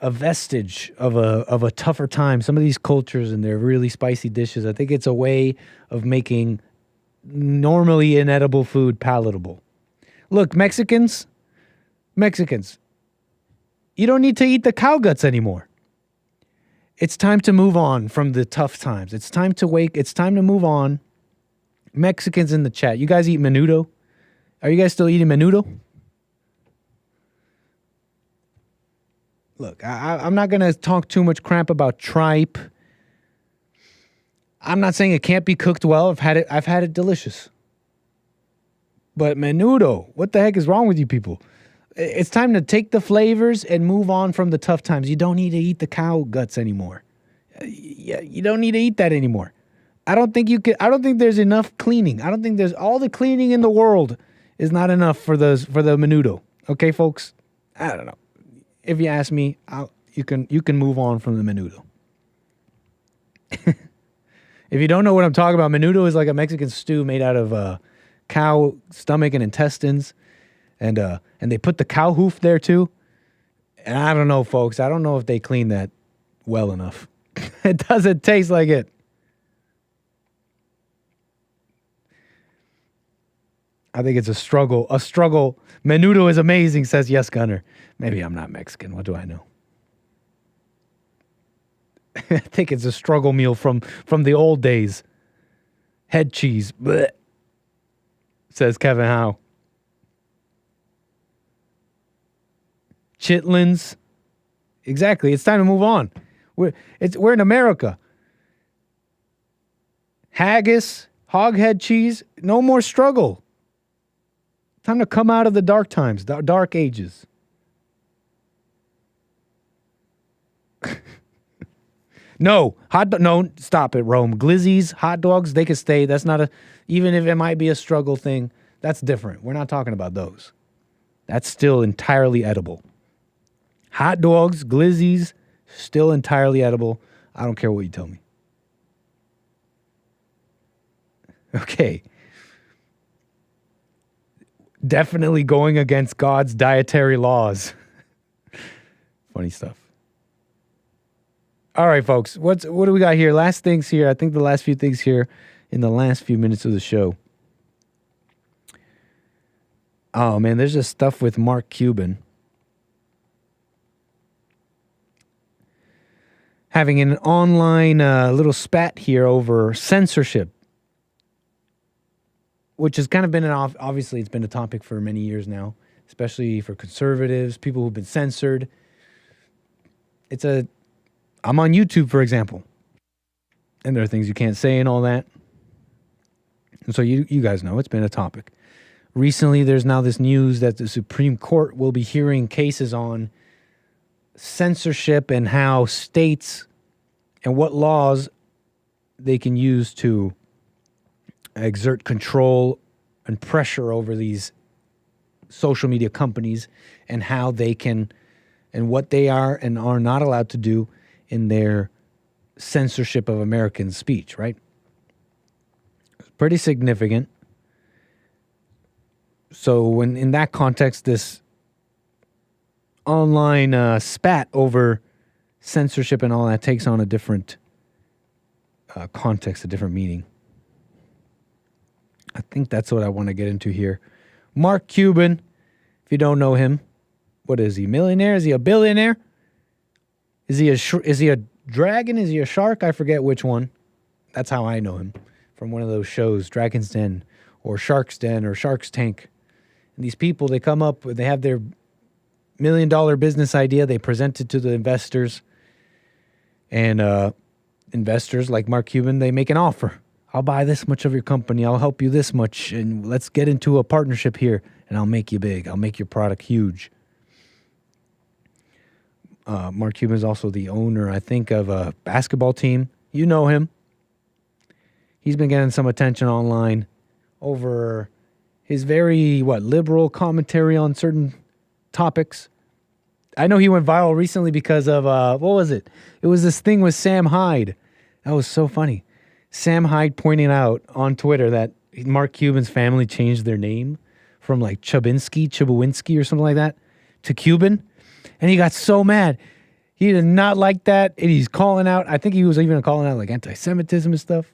vestige of a tougher time. Some of these cultures and their really spicy dishes, I think it's a way of making normally inedible food palatable. Look, Mexicans, you don't need to eat the cow guts anymore. It's time to move on from the tough times. It's time to move on. Mexicans in the chat, you guys eat menudo? Are you guys still eating menudo? Look, I'm not going to talk too much crap about tripe. I'm not saying it can't be cooked well. I've had it delicious. But menudo, what the heck is wrong with you people? It's time to take the flavors and move on from the tough times. You don't need to eat the cow guts anymore. You don't need to eat that anymore. I don't think there's enough cleaning. I don't think there's all the cleaning in the world is not enough for the menudo. Okay, folks? I don't know. If you ask me, you can move on from the menudo. If you don't know what I'm talking about, menudo is like a Mexican stew made out of cow stomach and intestines, and they put the cow hoof there too. And I don't know, folks. I don't know if they clean that well enough. It doesn't taste like it. I think it's a struggle. Menudo is amazing, says Yes Gunner. Maybe I'm not Mexican. What do I know? I think it's a struggle meal from the old days. Head cheese. Blech, says Kevin Howe. chitlins. Exactly. It's time to move on. We're in America. Haggis, hoghead cheese, no more struggle. Time to come out of the dark times, the dark ages. No, no, stop it, Rome. Glizzies, hot dogs, they could stay. That's not a, even if it might be a struggle thing, that's different. We're not talking about those. That's still entirely edible. Hot dogs, glizzies, still entirely edible. I don't care what you tell me. Okay. Definitely going against God's dietary laws. Funny stuff. All right, folks. What do we got here? Last things here. I think the last few things here in the last few minutes of the show. Oh, man, there's just stuff with Mark Cuban having an online little spat here over censorship, which has kind of been obviously it's been a topic for many years now, especially for conservatives, people who've been censored. I'm on YouTube, for example, and there are things you can't say and all that. And so you guys know it's been a topic. Recently, there's now this news that the Supreme Court will be hearing cases on censorship and how states and what laws they can use to exert control and pressure over these social media companies and how they can and what they are and are not allowed to do in their censorship of American speech, right? It's pretty significant. So when in that context, this online spat over censorship and all that takes on a different context, a different meaning. I think that's what I want to get into here. Mark Cuban, if you don't know him, what is he? Millionaire? Is he a billionaire? Is he a dragon? Is he a shark? I forget which one. That's how I know him, from one of those shows, Dragon's Den or Shark's Den or Shark's Tank. And these people, they come up, they have their $1 million business idea, they present it to the investors, and investors like Mark Cuban, they make an offer. I'll buy this much of your company, I'll help you this much, and let's get into a partnership here, and I'll make you big, I'll make your product huge. Mark Cuban is also the owner, I think, of a basketball team. You know him. He's been getting some attention online over his very, liberal commentary on certain topics. I know he went viral recently because of, what was it? It was this thing with Sam Hyde. That was so funny. Sam Hyde pointing out on Twitter that Mark Cuban's family changed their name from like Chubawinski or something like that to Cuban. And he got so mad. He did not like that. And he's calling out, I think he was even calling out like anti-Semitism and stuff.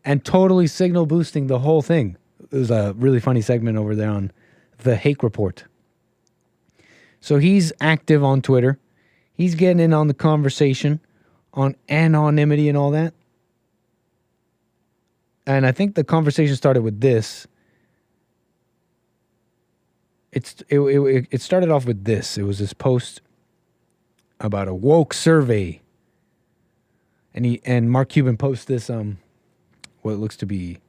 And totally signal boosting the whole thing. It was a really funny segment over there on The Hake Report. So he's active on Twitter. He's getting in on the conversation on anonymity and all that. And I think the conversation started with this. It started off with this. It was this post about a woke survey. And Mark Cuban posts this what looks to be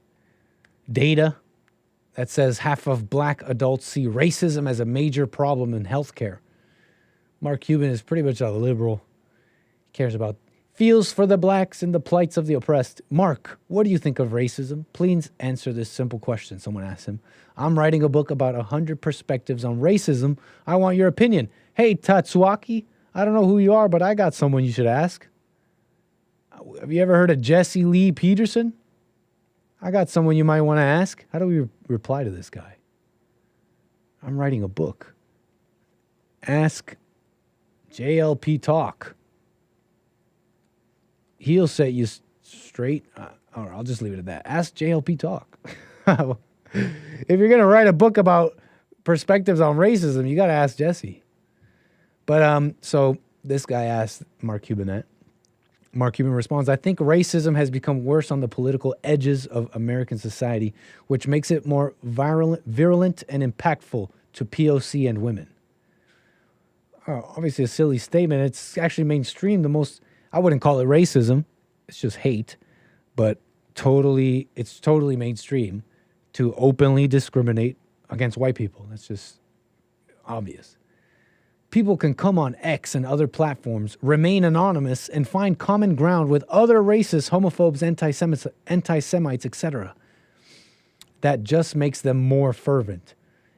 data that says half of black adults see racism as a major problem in healthcare. Mark Cuban is pretty much a liberal. He cares about, feels for the blacks and the plights of the oppressed. Mark, what do you think of racism? Please answer this simple question, someone asked him. I'm writing a book about 100 perspectives on racism. I want your opinion. Hey, Tatsuaki, I don't know who you are, but I got someone you should ask. Have you ever heard of Jesse Lee Peterson? I got someone you might want to ask. How do we reply to this guy? I'm writing a book. Ask JLP Talk. He'll set you straight. I'll just leave it at that. Ask JLP Talk. If you're going to write a book about perspectives on racism, you got to ask Jesse. But so this guy asked Mark Cuban that. Mark Cuban responds, I think racism has become worse on the political edges of American society, which makes it more virulent and impactful to POC and women. obviously a silly statement. It's actually mainstream. I wouldn't call it racism. It's just hate, but it's totally mainstream to openly discriminate against white people. That's just obvious. People can come on X and other platforms, remain anonymous, and find common ground with other racists, homophobes, anti-Semites, etc. That just makes them more fervent.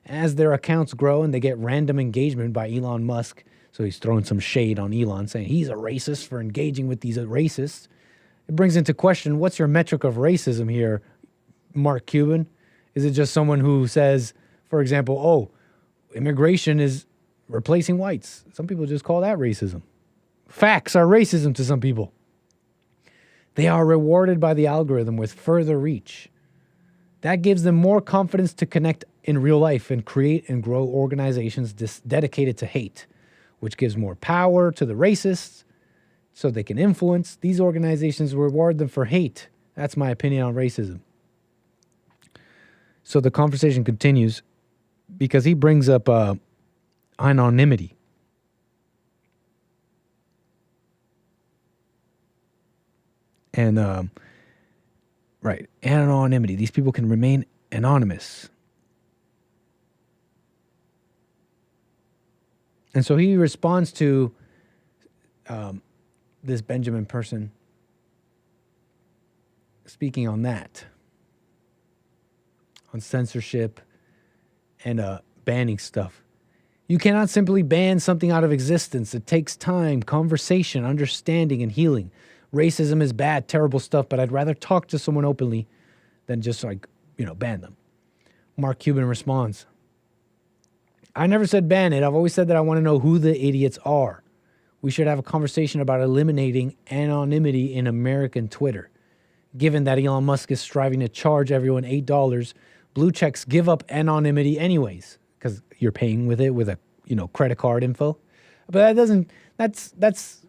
As their accounts grow and they get random engagement by Elon Musk, so he's throwing some shade on Elon, saying he's a racist for engaging with these racists. It brings into question, what's your metric of racism here, Mark Cuban? Is it just someone who says, for example, oh, immigration is replacing whites? Some people just call that racism. Facts are racism to some people. They are rewarded by the algorithm with further reach. That gives them more confidence to connect in real life and create and grow organizations dedicated to hate, which gives more power to the racists so they can influence. These organizations reward them for hate. That's my opinion on racism. So the conversation continues because he brings up anonymity. And, right, anonymity. These people can remain anonymous. And so he responds to this Benjamin person speaking on that, on censorship and banning stuff. You cannot simply ban something out of existence. It takes time, conversation, understanding, and healing. Racism is bad, terrible stuff, but I'd rather talk to someone openly than just ban them. Mark Cuban responds, I never said ban it. I've always said that I want to know who the idiots are. We should have a conversation about eliminating anonymity in American Twitter. Given that Elon Musk is striving to charge everyone $8, blue checks give up anonymity anyways, because you're paying with it with a credit card info. But that's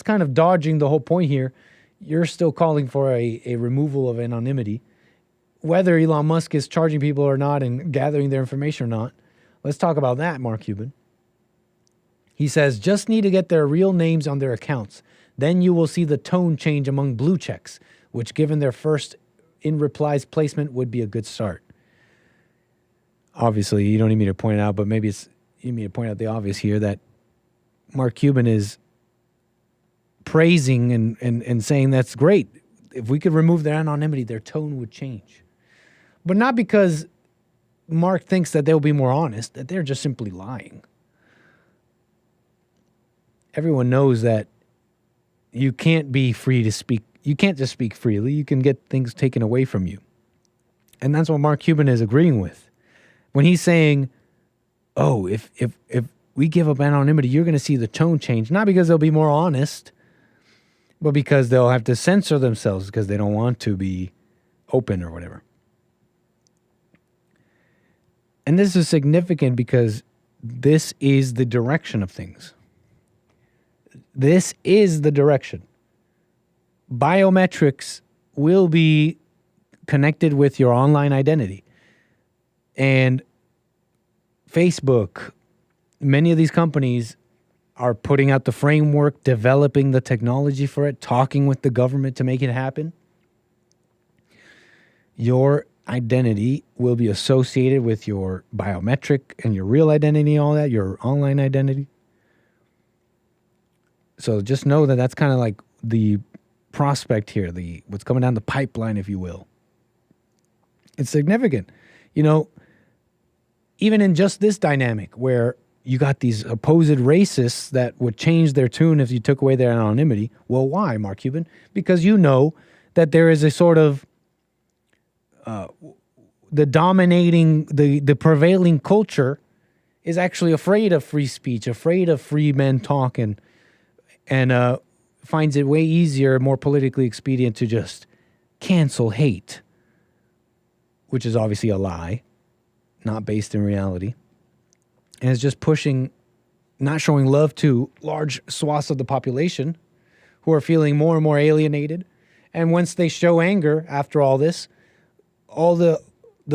kind of dodging the whole point here. You're still calling for a removal of anonymity. Whether Elon Musk is charging people or not and gathering their information or not, let's talk about that, Mark Cuban. He says, just need to get their real names on their accounts. Then you will see the tone change among blue checks, which given their first in replies placement would be a good start. Obviously, you don't need me to point it out, but maybe you need me to point out the obvious here that Mark Cuban is praising and saying that's great. If we could remove their anonymity, their tone would change. But not because Mark thinks that they'll be more honest, that they're just simply lying. Everyone knows that you can't be free to speak. You can't just speak freely. You can get things taken away from you. And that's what Mark Cuban is agreeing with. When he's saying, oh, if we give up anonymity, you're going to see the tone change. Not because they'll be more honest, but because they'll have to censor themselves because they don't want to be open or whatever. And this is significant because this is the direction of things. This is the direction. Biometrics will be connected with your online identity. And Facebook, many of these companies are putting out the framework, developing the technology for it, talking with the government to make it happen. Your identity will be associated with your biometric and your real identity, all that, your online identity. So just know that that's kind of like the prospect here, what's coming down the pipeline, if you will. It's significant. Even in just this dynamic where you got these opposed racists that would change their tune if you took away their anonymity. Well, why, Mark Cuban? Because you know that there is a sort of the prevailing culture is actually afraid of free speech, afraid of free men talking, and finds it way easier, more politically expedient to just cancel hate, which is obviously a lie, not based in reality. And it's just not showing love to large swaths of the population who are feeling more and more alienated. And once they show anger after all this, all the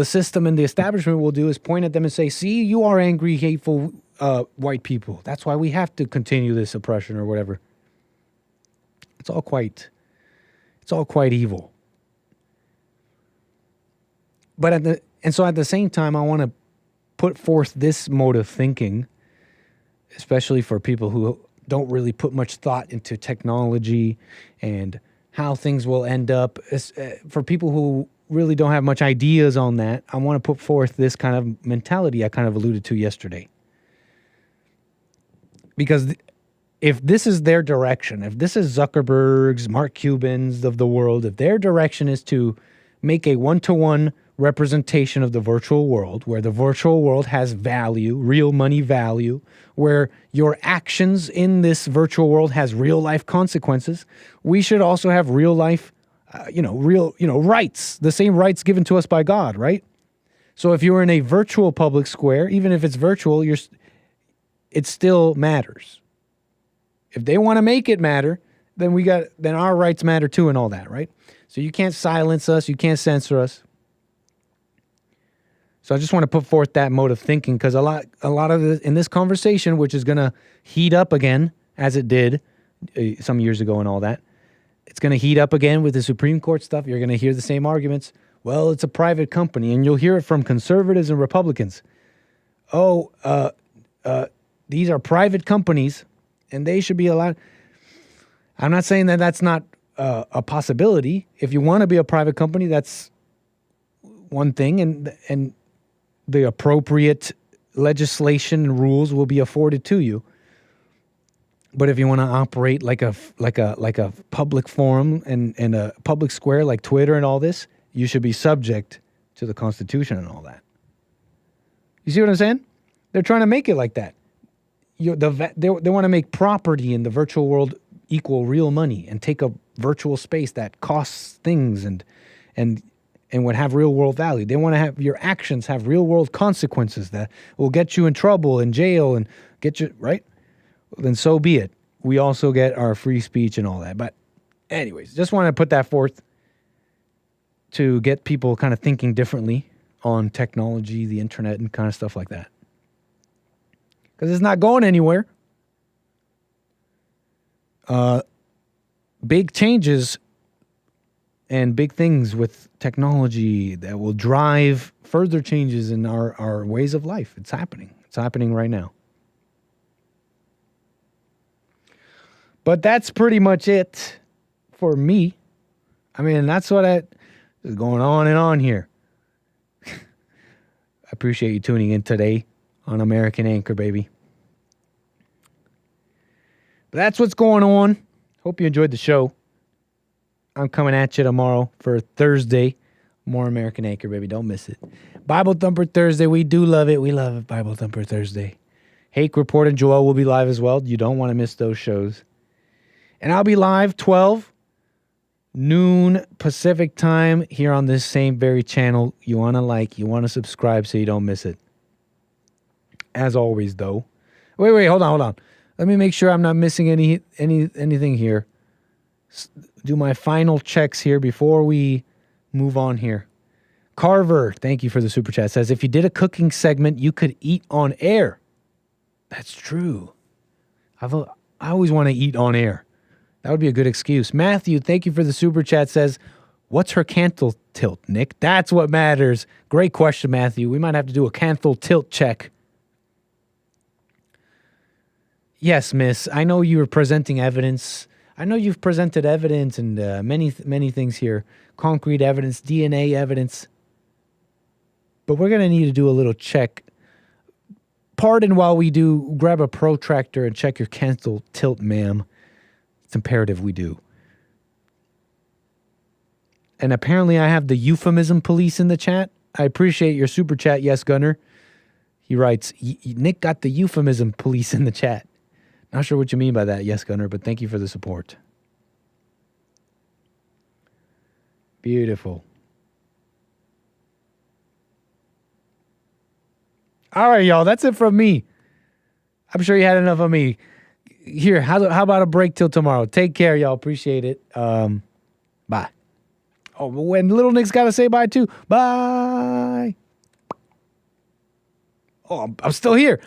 system and the establishment will do is point at them and say, see, you are angry, hateful, white people. That's why we have to continue this oppression or whatever. It's all quite evil. But at the same time, I want to put forth this mode of thinking, especially for people who don't really put much thought into technology and how things will end up. For people who really don't have much ideas on that, I want to put forth this kind of mentality I kind of alluded to yesterday. Because if this is their direction, if this is Zuckerberg's, Mark Cuban's of the world, if their direction is to make a one-to-one representation of the virtual world, where the virtual world has value, real money value, where your actions in this virtual world has real life consequences, we should also have real life, rights, the same rights given to us by God, right? So if you're in a virtual public square, even if it's virtual, it still matters. If they want to make it matter, then our rights matter too and all that, right? So you can't silence us, you can't censor us. So I just want to put forth that mode of thinking, because a lot of in this conversation, which is going to heat up again, as it did some years ago and all that, it's going to heat up again with the Supreme Court stuff. You're going to hear the same arguments. Well, it's a private company, and you'll hear it from conservatives and Republicans. These are private companies, and they should be allowed. I'm not saying that that's not a possibility. If you want to be a private company, that's one thing, and the appropriate legislation and rules will be afforded to you. But if you want to operate like a public forum and a public square like Twitter and all this, you should be subject to the Constitution and all that. You see what I'm saying? They're trying to make it like that. They want to make property in the virtual world equal real money and take a virtual space that costs things and would have real world value. They want to have your actions have real world consequences that will get you in trouble and jail and get you, right? Then so be it. We also get our free speech and all that. But anyways, just want to put that forth to get people kind of thinking differently on technology, the internet, and kind of stuff like that. Because it's not going anywhere. Big changes and big things with technology that will drive further changes in our ways of life. It's happening. It's happening right now. But that's pretty much it for me. I mean, that's what is going on and on here. I appreciate you tuning in today on American Anchor, baby. But that's what's going on. Hope you enjoyed the show. I'm coming at you tomorrow for Thursday. More American Anchor, baby. Don't miss it. Bible Thumper Thursday. We do love it. We love it. Bible Thumper Thursday. Hake Report and Joel will be live as well. You don't want to miss those shows. And I'll be live 12 noon Pacific time here on this same very channel. You want to subscribe so you don't miss it. As always, though. Wait, hold on. Let me make sure I'm not missing anything here. Do my final checks here before we move on here. Carver, thank you for the super chat, says, if you did a cooking segment, you could eat on air. That's true. I always want to eat on air. That would be a good excuse. Matthew, thank you for the super chat, says, what's her canthal tilt, Nick? That's what matters. Great question, Matthew. We might have to do a canthal tilt check. Yes, miss. I know you were presenting evidence. I know you've presented evidence and many things here. Concrete evidence, DNA evidence. But we're going to need to do a little check. Pardon while we do. Grab a protractor and check your canthal tilt, ma'am. It's imperative we do. And apparently I have the euphemism police in the chat. I appreciate your super chat, yes, Gunner. He writes, Nick got the euphemism police in the chat. Not sure what you mean by that, yes, Gunner, but thank you for the support. Beautiful. All right, y'all, that's it from me. I'm sure you had enough of me. Here, how about a break till tomorrow? Take care, y'all. Appreciate it. Bye. Oh, but when Little Nick's got to say bye, too. Bye. Oh, I'm still here.